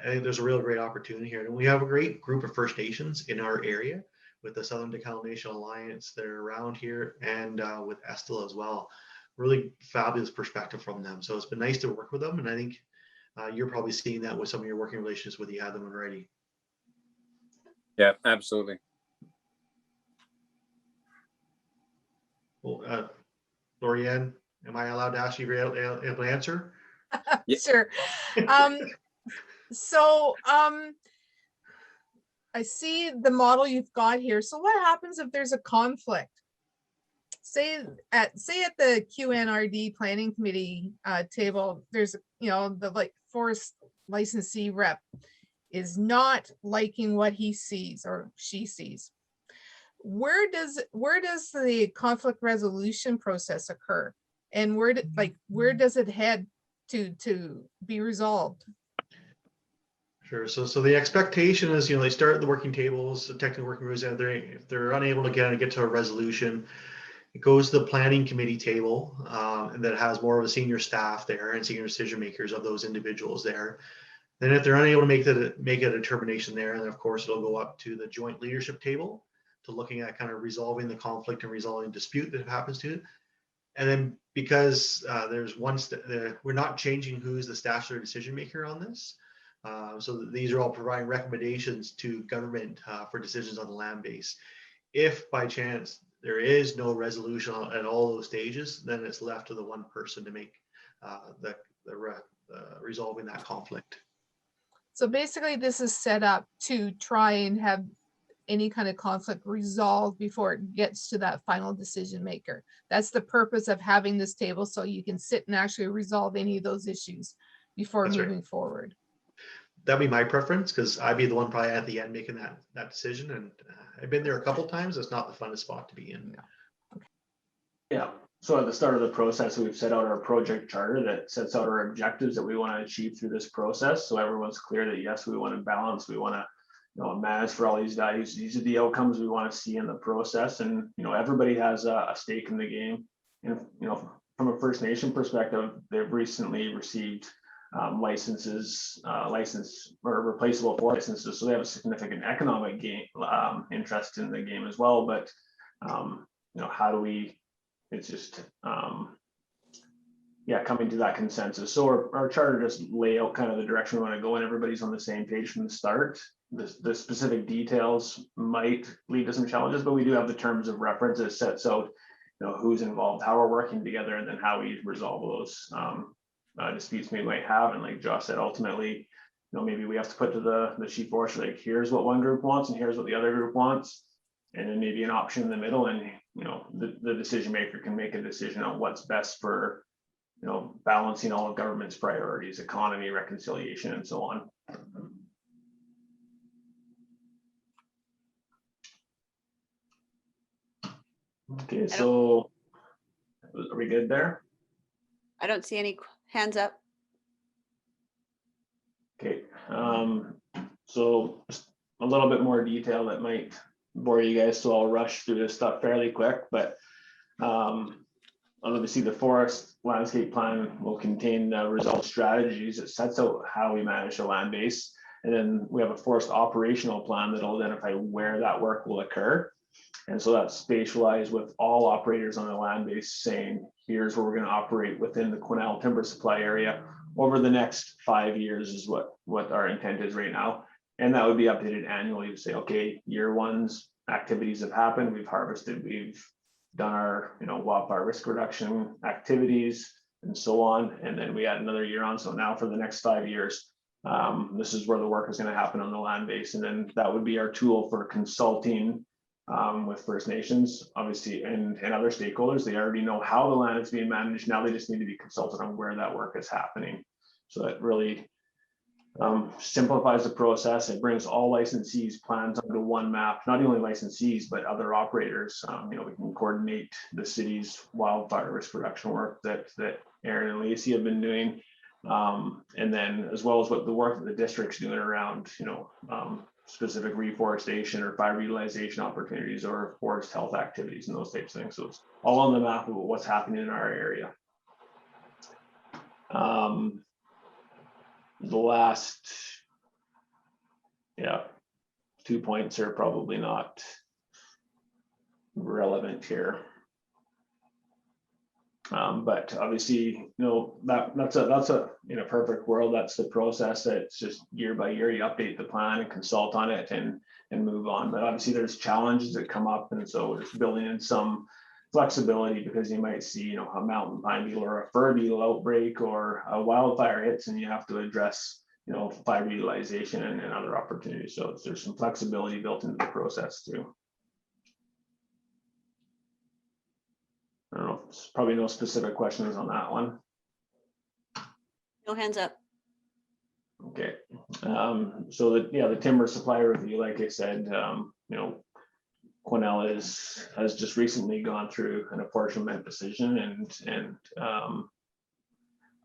think there's a real great opportunity here. And we have a great group of First Nations in our area with the Southern Decolonization Alliance that are around here, and with Estill as well. Really fabulous perspective from them. So it's been nice to work with them. And I think you're probably seeing that with some of your working relations with you had them already. Yeah, absolutely. Well, Lorianne, am I allowed to ask you if you're able to answer? Yeah. Sure. So I see the model you've got here. So what happens if there's a conflict? Say at the QNRD planning committee table, there's the forest licensee rep is not liking what he sees or she sees. Where does the conflict resolution process occur, and where does it head to be resolved? Sure. So the expectation is, they start at the working tables, the technical working groups, and if they're unable to get to a resolution, it goes to the planning committee table, and that has more of a senior staff there and senior decision makers of those individuals there. Then if they're unable to make a determination there, and of course it'll go up to the joint leadership table to looking at kind of resolving the conflict and resolving dispute that happens to it. And then because there's we're not changing who's the statutory decision maker on this. So these are all providing recommendations to government for decisions on the land base. If by chance there is no resolution at all those stages, then it's left to the one person to make resolving that conflict. So basically this is set up to try and have any kind of conflict resolved before it gets to that final decision maker. That's the purpose of having this table, so you can sit and actually resolve any of those issues before moving forward. That'd be my preference, because I'd be the one probably at the end making that decision. And I've been there a couple times. It's not the funnest spot to be in. Yeah. So at the start of the process, we've set out our project charter that sets out our objectives that we want to achieve through this process. So everyone's clear that yes, we want to balance, we want to manage for all these values. These are the outcomes we want to see in the process, and everybody has a stake in the game. And from a First Nation perspective, they've recently received license or replaceable for licenses, so they have a significant economic gain interest in the game as well. But how do we? It's just coming to that consensus. So our charter just lay out kind of the direction we want to go, and everybody's on the same page from the start. The specific details might lead to some challenges, but we do have the terms of reference that sets out who's involved, how we're working together, and then how we resolve those disputes we might have. And like Josh said, ultimately, maybe we have to put to the chief forester, like, here's what one group wants and here's what the other group wants, and then maybe an option in the middle, and the decision maker can make a decision on what's best for balancing all of government's priorities, economy, reconciliation, and so on. Okay, so are we good there? I don't see any hands up. Okay, so just a little bit more detail that might bore you guys, so I'll rush through this stuff fairly quick, but obviously the forest landscape plan will contain result strategies. It sets out how we manage the land base. And then we have a forest operational plan that'll identify where that work will occur. And so that's spatialized with all operators on the land base saying, here's where we're going to operate within the Quesnel timber supply area over the next 5 years is what our intent is right now. And that would be updated annually to say, okay, year one's activities have happened. We've harvested, we've done our, wildfire risk reduction activities and so on. And then we add another year on. So now for the next 5 years, this is where the work is going to happen on the land base. And then that would be our tool for consulting with First Nations, obviously, and other stakeholders. They already know how the land is being managed. Now they just need to be consulted on where that work is happening. So that really simplifies the process. It brings all licensees' plans onto one map, not only licensees, but other operators. We can coordinate the city's wildfire risk reduction work that Aaron and Lacey have been doing. And then as well as what the work that the district's doing around, specific reforestation or fire utilization opportunities or forest health activities and those types of things. So it's all on the map of what's happening in our area. The last, 2 points are probably not relevant here. But obviously, that's a in a perfect world, that's the process. That's just year by year, you update the plan and consult on it and move on. But obviously there's challenges that come up. And so we're just building in some flexibility because you might see, a mountain pine beetle or a fir beetle outbreak or a wildfire hits and you have to address, fiber utilization and other opportunities. So there's some flexibility built into the process too. I don't know, there's probably no specific questions on that one. No hands up. Okay, so the timber supply review, like I said, Quesnel has just recently gone through an apportionment decision and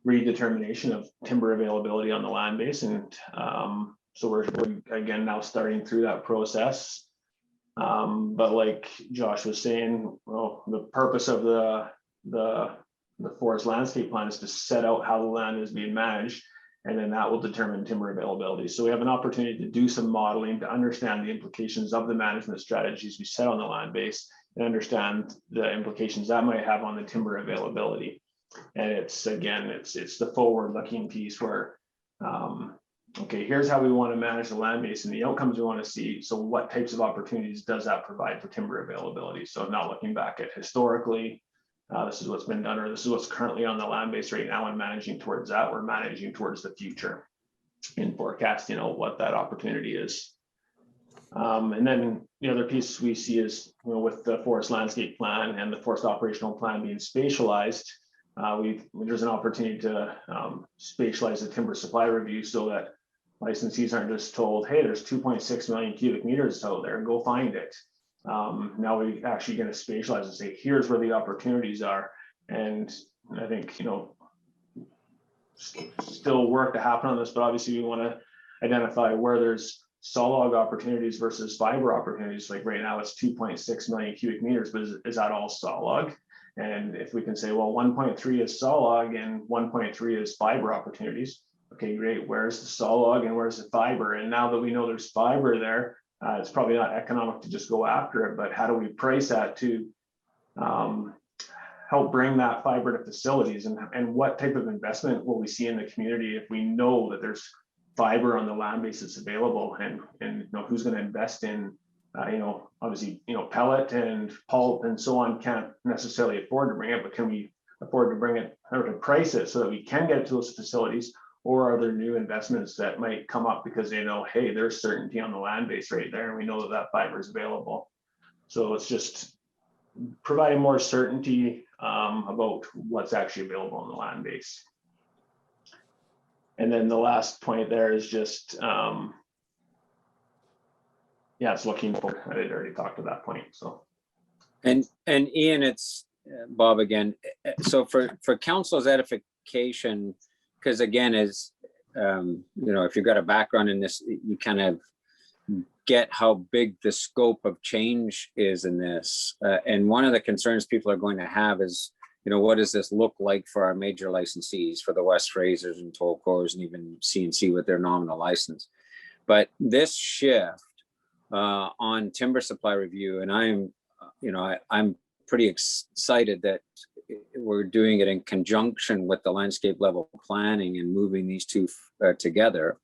redetermination of timber availability on the land base, and so we're again now starting through that process. But like Josh was saying, well, the purpose of the forest landscape plan is to set out how the land is being managed, and then that will determine timber availability. So we have an opportunity to do some modeling to understand the implications of the management strategies we set on the land base and understand the implications that might have on the timber availability. And it's the forward-looking piece where okay, here's how we want to manage the land base and the outcomes we want to see. So what types of opportunities does that provide for timber availability? So not looking back at historically, this is what's been done, or this is what's currently on the land base right now and managing towards that. We're managing towards the future and forecasting out what that opportunity is. And then the other piece we see is, with the forest landscape plan and the forest operational plan being spatialized, there's an opportunity to spatialize the timber supply review so that licensees aren't just told, hey, there's 2.6 million cubic meters out there, go find it. Now we're actually going to spatialize and say, here's where the opportunities are. And I think, still work to happen on this, but obviously we want to identify where there's sawlog opportunities versus fiber opportunities. Like right now it's 2.6 million cubic meters, but is that all sawlog? And if we can say, well, 1.3 is sawlog and 1.3 is fiber opportunities. Okay, great. Where's the sawlog and where's the fiber? And now that we know there's fiber there, it's probably not economic to just go after it, but how do we price that to help bring that fiber to facilities, and what type of investment will we see in the community if we know that there's fiber on the land base that's available, and who's going to invest in obviously pellet and pulp and so on can't necessarily afford to bring it, but can we afford to bring it or to price it so that we can get it to those facilities? Or are there new investments that might come up because they know, hey, there's certainty on the land base right there, and we know that that fiber is available. So it's just providing more certainty about what's actually available on the land base. And then the last point there is just, it's looking forward. I had already talked to that point. So And Ian, it's Bob again. So for council's edification, because again, is you know, if you've got a background in this, you kind of get how big the scope of change is in this. And one of the concerns people are going to have is, you know, what does this look like for our major licensees, for the West Frasers and Tolkors and even CNC with their nominal license. But this shift on timber supply review, and I'm, you know, I'm pretty excited that we're doing it in conjunction with the landscape level planning and moving these two together.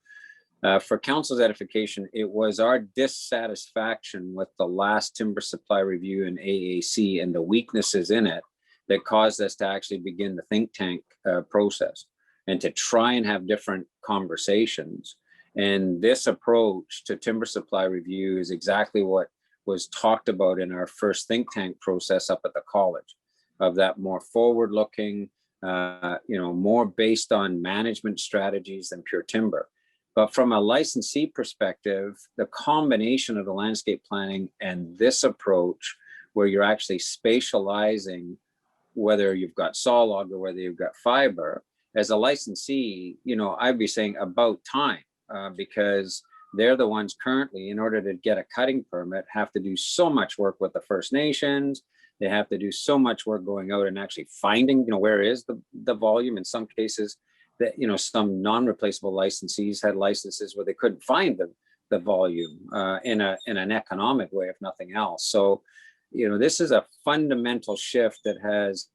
For council's edification, it was our dissatisfaction with the last timber supply review in AAC and the weaknesses in it that caused us to actually begin the think tank process and to try and have different conversations. And this approach to timber supply review is exactly what was talked about in our first think tank process up at the college, of that more forward-looking, you know, more based on management strategies than pure timber. But from a licensee perspective, the combination of the landscape planning and this approach, where you're actually spatializing whether you've got saw log or whether you've got fiber, as a licensee, you know, I'd be saying about time, because they're the ones currently, in order to get a cutting permit, have to do so much work with the First Nations. They have to do so much work going out and actually finding, you know, where is the volume. In some cases, that, you know, some non-replaceable licensees had licenses where they couldn't find the volume in an economic way, if nothing else. So, you know, this is a fundamental shift that has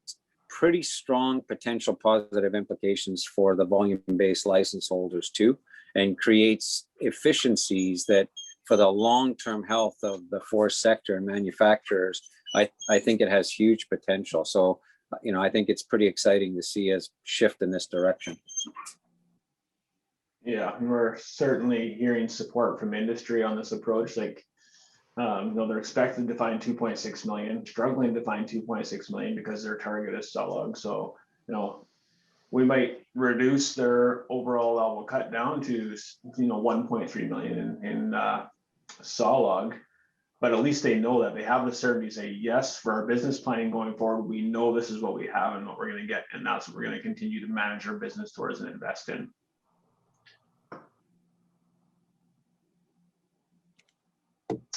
pretty strong potential positive implications for the volume-based license holders too, and creates efficiencies that, for the long-term health of the forest sector and manufacturers, I think it has huge potential. So, you know, I think it's pretty exciting to see us shift in this direction. Yeah, and we're certainly hearing support from industry on this approach. Like, you know, they're expected to find 2.6 million, struggling to find 2.6 million because their target is saw log. So, you know, we might reduce their overall level cut down to, you know, 1.3 million in saw log, but at least they know that they have the certainty to say, yes, for our business planning going forward, we know this is what we have and what we're going to get, and that's what we're going to continue to manage our business towards and invest in.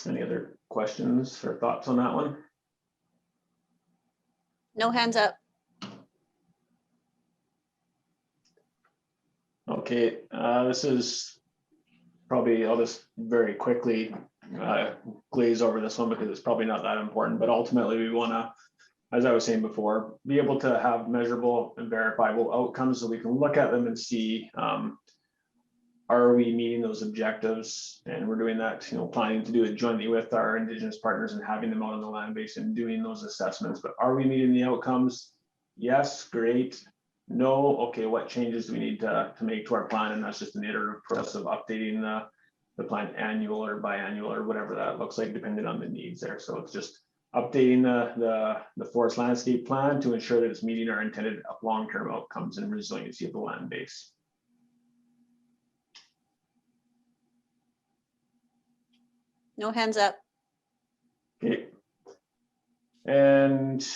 Any other questions or thoughts on that one? No hands up. Okay, this is probably, I'll just very quickly glaze over this one because it's probably not that important, but ultimately we want to, as I was saying before, be able to have measurable and verifiable outcomes so we can look at them and see, are we meeting those objectives? And we're doing that, you know, planning to do it jointly with our Indigenous partners and having them out on the land base and doing those assessments. But are we meeting the outcomes? Yes, great. No, okay, what changes do we need to make to our plan? And that's just an iterative process of updating the plan annual or biannual or whatever that looks like, depending on the needs there. So it's just updating the forest landscape plan to ensure that it's meeting our intended long-term outcomes and resiliency of the land base. No hands up. Okay. And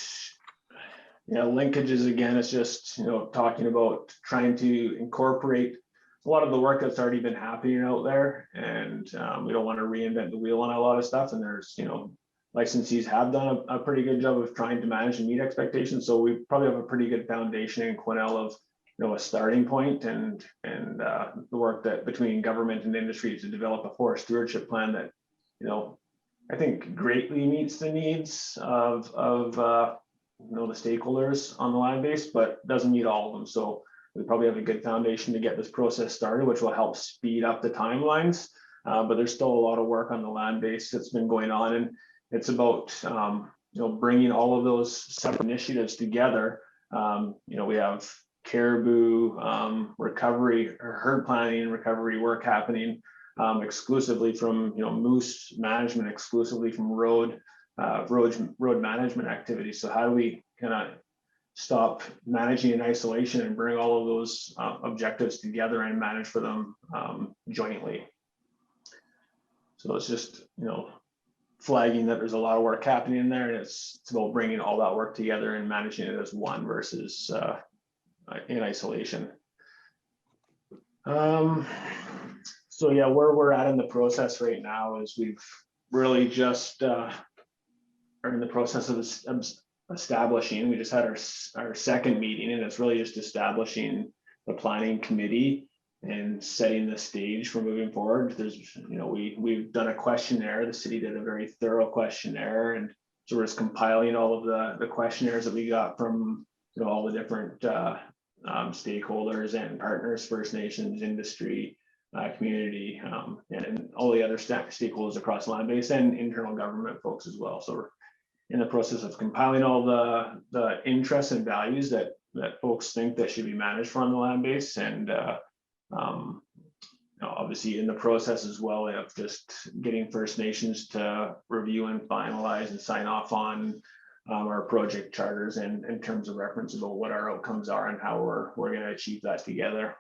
yeah, linkages again, it's just, you know, talking about trying to incorporate a lot of the work that's already been happening out there, and we don't want to reinvent the wheel on a lot of stuff. And there's, you know, licensees have done a pretty good job of trying to manage and meet expectations. So we probably have a pretty good foundation in Quesnel of, you know, a starting point and the work that between government and industry to develop a forest stewardship plan that, you know, I think greatly meets the needs of you know, the stakeholders on the land base, but doesn't meet all of them. So we probably have a good foundation to get this process started, which will help speed up the timelines. But there's still a lot of work on the land base that's been going on, and it's about you know, bringing all of those separate initiatives together. You know, we have caribou recovery or herd planning and recovery work happening exclusively from, you know, moose management exclusively from road management activities. So how do we kind of stop managing in isolation and bring all of those objectives together and manage for them jointly? So it's just, you know, flagging that there's a lot of work happening in there, and it's about bringing all that work together and managing it as one versus in isolation. So yeah, where we're at in the process right now is we've really just are in the process of establishing. We just had our second meeting, and it's really just establishing the planning committee and setting the stage for moving forward. There's, you know, we've done a questionnaire. The city did a very thorough questionnaire, and so we're just compiling all of the questionnaires that we got from, you know, all the different stakeholders and partners, First Nations, industry, community, and all the other stakeholders across land base and internal government folks as well. So we're in the process of compiling all the interests and values that folks think that should be managed from the land base, and you know, obviously in the process as well of just getting First Nations to review and finalize and sign off on our project charters and in terms of reference about what our outcomes are and how we're going to achieve that together.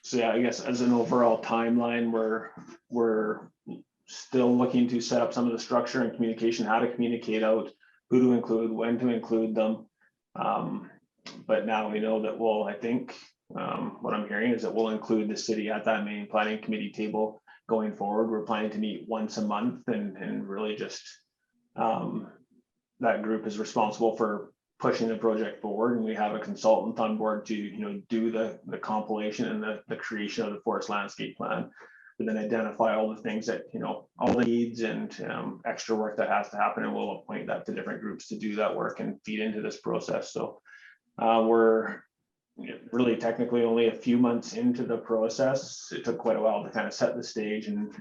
So yeah, I guess as an overall timeline, we're still looking to set up some of the structure and communication, how to communicate out, who to include, when to include them. But now we know that I think what I'm hearing is that we'll include the city at that main planning committee table going forward. We're planning to meet once a month, and really just that group is responsible for pushing the project forward, and we have a consultant on board to, you know, do the compilation and the creation of the forest landscape plan, but then identify all the things that, you know, all the needs and extra work that has to happen, and we'll appoint that to different groups to do that work and feed into this process. So we're really technically only a few months into the process. It took quite a while to kind of set the stage and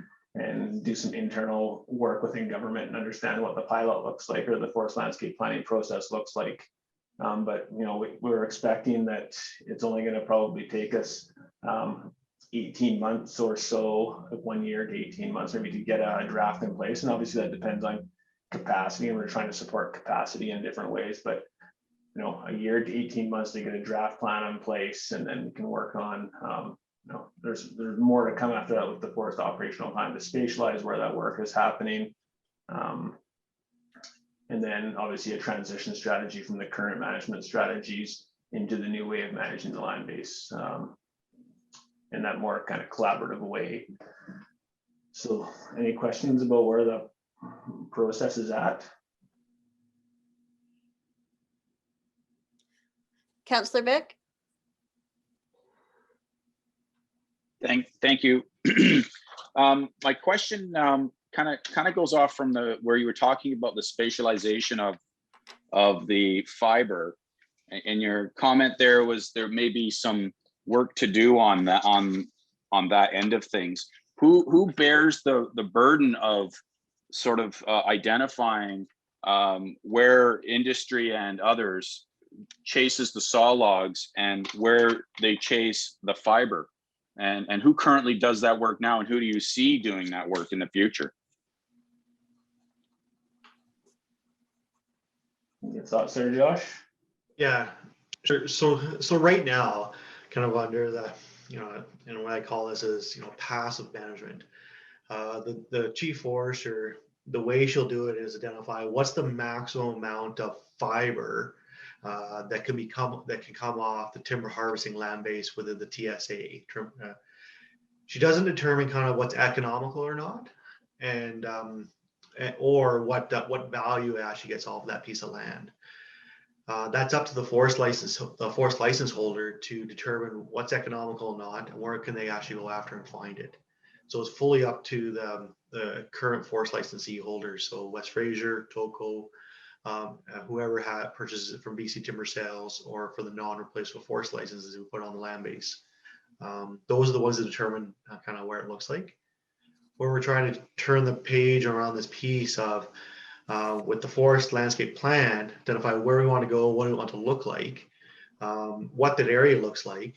do some internal work within government and understand what the pilot looks like, or the forest landscape planning process looks like. But, you know, we're expecting that it's only going to probably take us 18 months or so, 1 year to 18 months maybe, to get a draft in place. And obviously that depends on capacity, and we're trying to support capacity in different ways. But, you know, a year to 18 months to get a draft plan in place, and then we can work on, you know, there's more to come after that with the forest operational plan to spatialize where that work is happening. And then obviously a transition strategy from the current management strategies into the new way of managing the land base, in that more kind of collaborative way. So any questions about where the process is at? Councillor Vic? Thank you. My question kind of goes off from where you were talking about the spatialization of the fiber, and your comment there was there may be some work to do on that end of things. Who bears the burden of sort of identifying where industry and others chases the saw logs and where they chase the fiber? And who currently does that work now, and who do you see doing that work in the future? Your thoughts there, Josh? Yeah, sure. So right now, kind of under the, you know what I call this is, you know, passive management. The chief forester, the way she'll do it is identify what's the maximum amount of fiber that can come off the timber harvesting land base within the TSA. She doesn't determine kind of what's economical or not, and or what value actually gets off that piece of land. That's up to the forest license holder to determine what's economical or not, and where can they actually go after and find it. So it's fully up to the current forest licensee holders. So West Fraser, TOCO, whoever purchases it from BC Timber Sales, or for the non-replaceable forest licenses we put on the land base. Those are the ones that determine kind of where it looks like. Where we're trying to turn the page around this piece of with the forest landscape plan, identify where we want to go, what we want to look like, what that area looks like,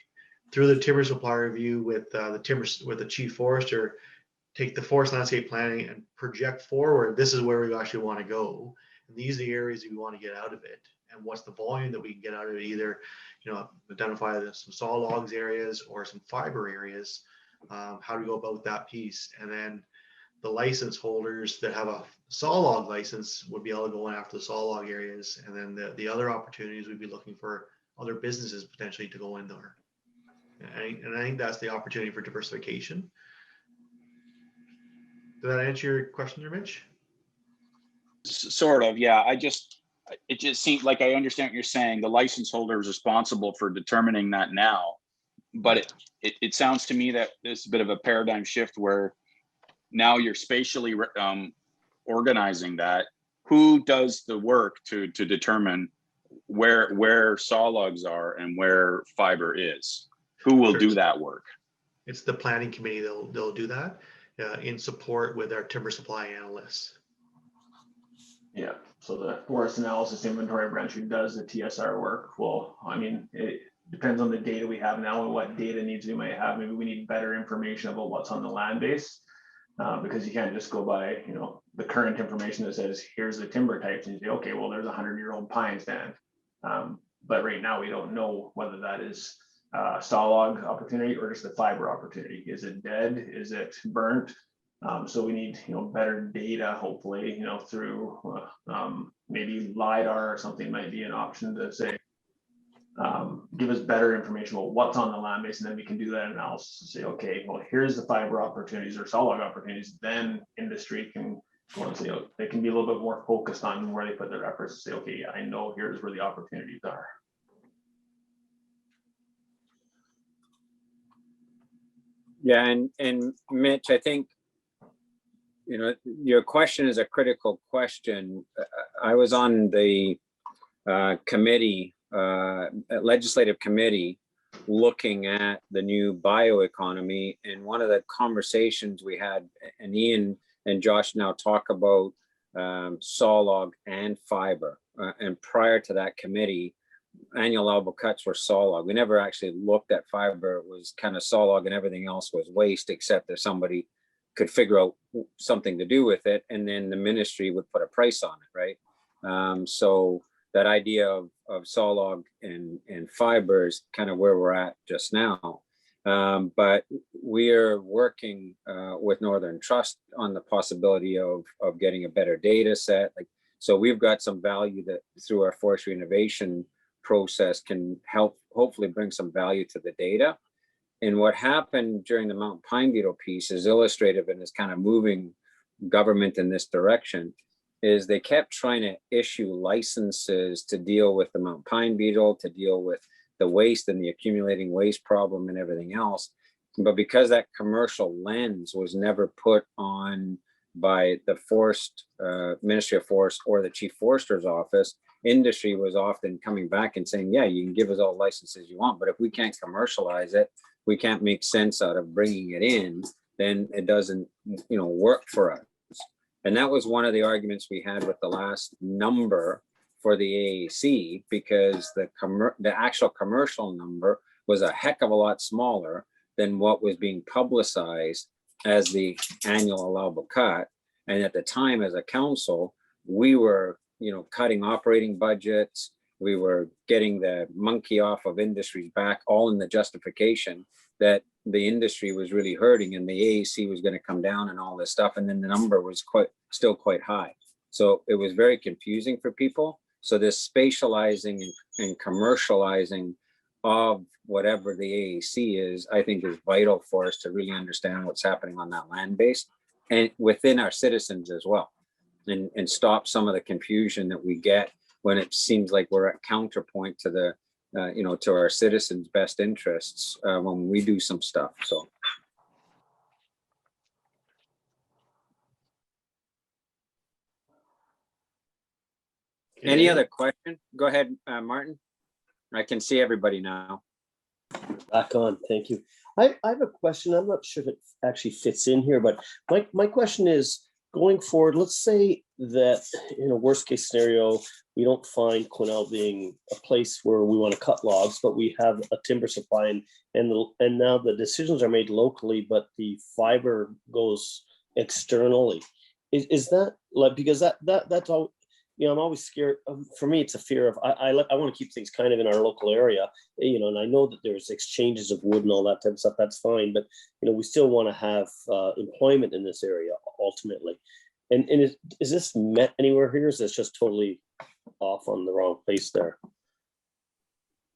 through the timber supply review with the chief forester, take the forest landscape planning and project forward. This is where we actually want to go, and these are the areas we want to get out of it. and what's the volume that we can get out of it, either, you know, identify some saw logs areas or some fiber areas. How do we go about that piece? And then the license holders that have a saw log license would be able to go after the saw log areas. And then the other opportunities we'd be looking for other businesses potentially to go in there. And I think that's the opportunity for diversification. Did that answer your question there, Mitch? Sort of, yeah. It just seemed like I understand what you're saying. The license holder is responsible for determining that now, but it sounds to me that there's a bit of a paradigm shift where now you're spatially organizing that. Who does the work to determine where saw logs are and where fiber is? Who will do that work? It's the planning committee. They'll do that in support with our timber supply analysts. Yeah, so the forest analysis inventory branch who does the TSR work, well, I mean, it depends on the data we have now and what data needs we might have. Maybe we need better information about what's on the land base, because you can't just go by, you know, the current information that says, here's the timber types, and you say, okay, well, there's a 100-year-old pine stand. But right now we don't know whether that is saw log opportunity or just a fiber opportunity. Is it dead? Is it burnt? So we need, you know, better data, hopefully, you know, through maybe LiDAR or something might be an option to say, give us better information about what's on the land base, and then we can do that analysis and say, okay, well, here's the fiber opportunities or saw log opportunities. Then industry can go and say, they can be a little bit more focused on where they put their efforts to say, okay, I know here's where the opportunities are. Yeah, and Mitch, I think, you know, your question is a critical question. I was on the committee, legislative committee, looking at the new bioeconomy, and one of the conversations we had, and Ian and Josh now talk about saw log and fiber, and prior to that committee, annual allowable cuts were saw log. We never actually looked at fiber. It was kind of saw log, and everything else was waste, except if somebody could figure out something to do with it, and then the ministry would put a price on it, right? So that idea of saw log and fiber is kind of where we're at just now. But we are working with Northern Trust on the possibility of getting a better data set. Like, so we've got some value that through our forestry innovation process can help hopefully bring some value to the data. And what happened during the mountain pine beetle piece is illustrative and is kind of moving government in this direction, is they kept trying to issue licenses to deal with the mountain pine beetle, to deal with the waste and the accumulating waste problem and everything else. But because that commercial lens was never put on by the forest, Ministry of Forest or the Chief Forester's office, industry was often coming back and saying, yeah, you can give us all licenses you want, but if we can't commercialize it, we can't make sense out of bringing it in, then it doesn't, you know, work for us. And that was one of the arguments we had with the last number for the AAC, because the actual commercial number was a heck of a lot smaller than what was being publicized as the annual allowable cut. And at the time, as a council, we were, you know, cutting operating budgets. We were getting the monkey off of industry's back, all in the justification that the industry was really hurting and the AAC was going to come down and all this stuff. And then the number was still quite high. So it was very confusing for people. So this spatializing and commercializing of whatever the AAC is, I think is vital for us to really understand what's happening on that land base and within our citizens as well, and stop some of the confusion that we get when it seems like we're at counterpoint to the, you know, to our citizens' best interests when we do some stuff. So. Any other question? Go ahead, Martin. I can see everybody now. Back on, thank you. I have a question. I'm not sure if it actually fits in here, but my question is, going forward, let's say that in a worst case scenario, we don't find Quesnel being a place where we want to cut logs, but we have a timber supply, and now the decisions are made locally, but the fiber goes externally. Is that like, because that's all, I'm always scared. For me, it's a fear of, I want to keep things kind of in our local area, and I know that there's exchanges of wood and all that type of stuff, that's fine, but, we still want to have employment in this area ultimately. And is this met anywhere here? Is this just totally off on the wrong place there?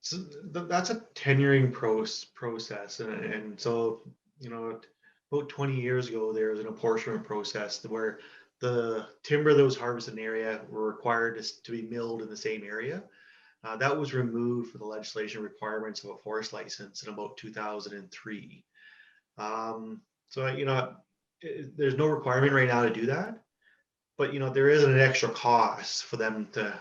So that's a tenuring process. And so, about 20 years ago, there was an apportionment process where the timber that was harvested in the area were required to be milled in the same area. That was removed for the legislation requirements of a forest license in about 2003. So, there's no requirement right now to do that, but there is an extra cost for them to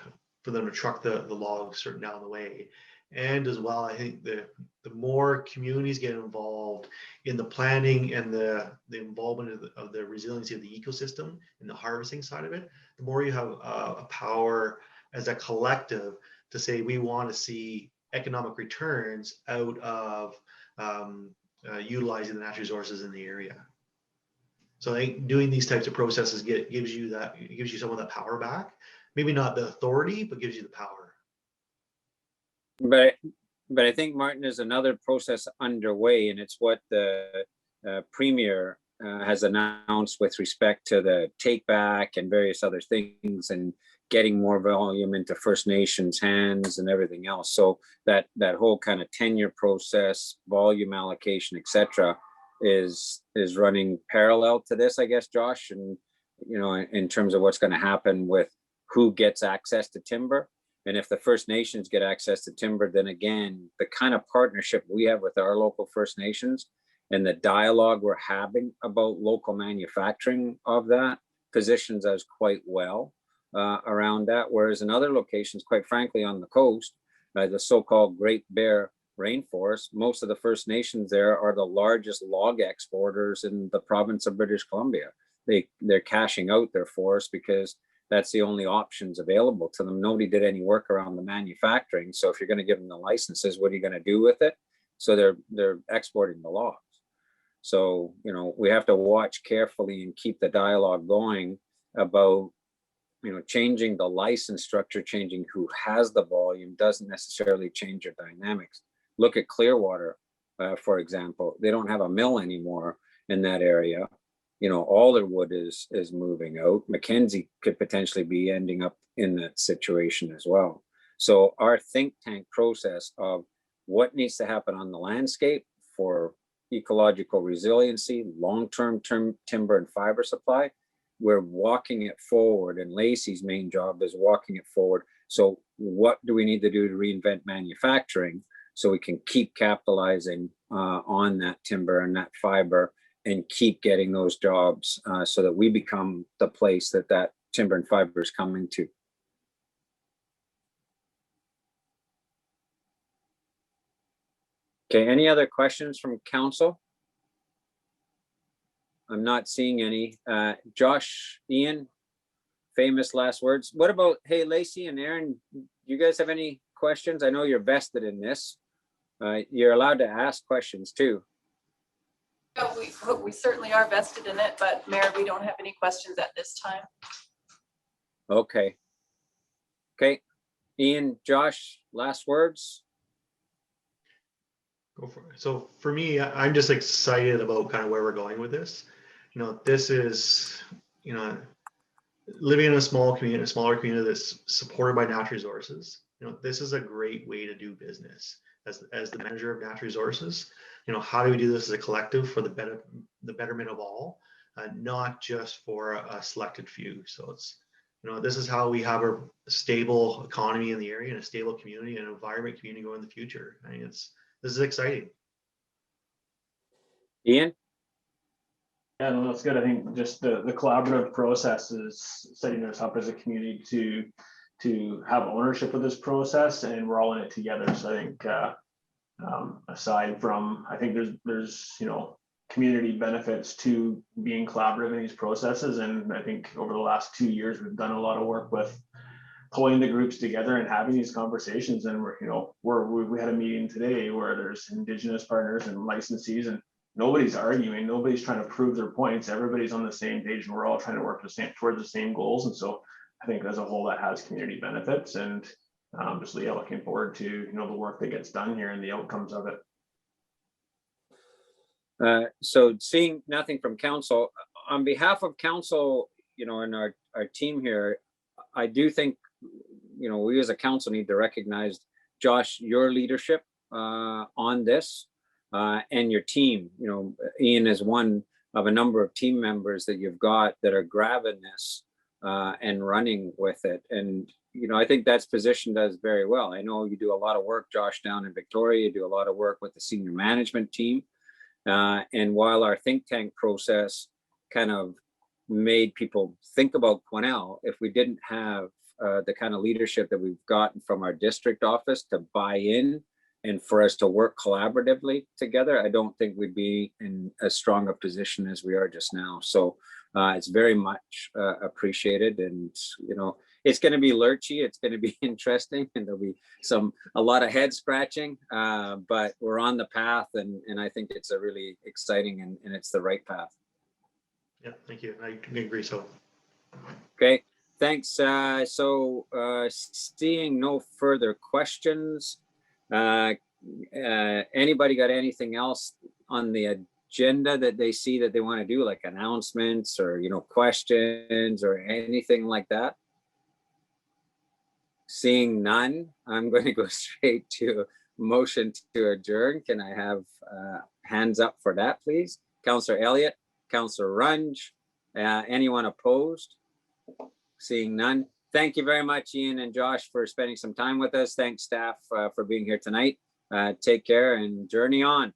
truck the logs certain down the way. And as well, I think the more communities get involved in the planning and the involvement of the resiliency of the ecosystem and the harvesting side of it, the more you have a power as a collective to say we want to see economic returns out of utilizing the natural resources in the area. So I think doing these types of processes gives you some of that power back. Maybe not the authority, but gives you the power. But I think, Martin, there's another process underway, and it's what the Premier has announced with respect to the take back and various other things, and getting more volume into First Nations hands and everything else. So that whole kind of tenure process, volume allocation, etc., is running parallel to this, I guess, Josh, and in terms of what's going to happen with who gets access to timber. And if the First Nations get access to timber, then again, the kind of partnership we have with our local First Nations and the dialogue we're having about local manufacturing of that positions us quite well around that. Whereas in other locations, quite frankly, on the coast, the so-called Great Bear Rainforest, most of the First Nations there are the largest log exporters in the province of British Columbia. They're cashing out their forests because that's the only options available to them. Nobody did any work around the manufacturing. So if you're going to give them the licenses, what are you going to do with it? So they're exporting the logs. So, we have to watch carefully and keep the dialogue going about, changing the license structure, changing who has the volume doesn't necessarily change your dynamics. Look at Clearwater, for example. They don't have a mill anymore in that area. All their wood is moving out. Mackenzie could potentially be ending up in that situation as well. So our think tank process of what needs to happen on the landscape for ecological resiliency, long-term timber and fiber supply, we're walking it forward, and Lacey's main job is walking it forward. So what do we need to do to reinvent manufacturing so we can keep capitalizing on that timber and that fiber and keep getting those jobs so that we become the place that timber and fiber is coming to. Okay, any other questions from council? I'm not seeing any. Josh, Ian, famous last words. What about, hey, Lacey and Aaron, you guys have any questions? I know you're vested in this. You're allowed to ask questions too. Yeah, we certainly are vested in it, but Mayor, we don't have any questions at this time. Okay. Okay. Ian, Josh, last words? Go for it. So for me, I'm just excited about kind of where we're going with this. This is, living in a smaller community that's supported by natural resources. This is a great way to do business as the manager of natural resources. How do we do this as a collective for the betterment of all, not just for a selected few? So it's, this is how we have a stable economy in the area and a stable community and environment community going in the future. I mean, this is exciting. Ian? Yeah, no, that's good. I think just the collaborative process is setting us up as a community to have ownership of this process, and we're all in it together. So I think aside from, I think there's community benefits to being collaborative in these processes, and I think over the last 2 years we've done a lot of work with pulling the groups together and having these conversations. And we had a meeting today where there's Indigenous partners and licensees, and nobody's arguing, nobody's trying to prove their points. Everybody's on the same page, and we're all trying to work towards the same goals. And so I think as a whole that has community benefits, and just looking forward to the work that gets done here and the outcomes of it. So seeing nothing from council, on behalf of council, and our team here, I do think, we as a council need to recognize, Josh, your leadership on this and your team. Ian is one of a number of team members that you've got that are grabbing this and running with it. And, I think that's positioned us very well. I know you do a lot of work, Josh, down in Victoria. You do a lot of work with the senior management team. And while our think tank process kind of made people think about Quesnel, if we didn't have the kind of leadership that we've gotten from our district office to buy in and for us to work collaboratively together, I don't think we'd be in as strong a position as we are just now. So it's very much appreciated, and it's going to be lurchy, it's going to be interesting, and there'll be a lot of head scratching, but we're on the path, and I think it's a really exciting and it's the right path. Yeah, thank you. I agree. So, okay, thanks. So seeing no further questions, anybody got anything else on the agenda that they see that they want to do, like announcements or questions or anything like that? Seeing none, I'm going to go straight to motion to adjourn. Can I have hands up for that, please? Councillor Elliott, Councillor Runge, anyone opposed? Seeing none. Thank you very much, Ian and Josh, for spending some time with us. Thanks, staff, for being here tonight. Take care and journey on.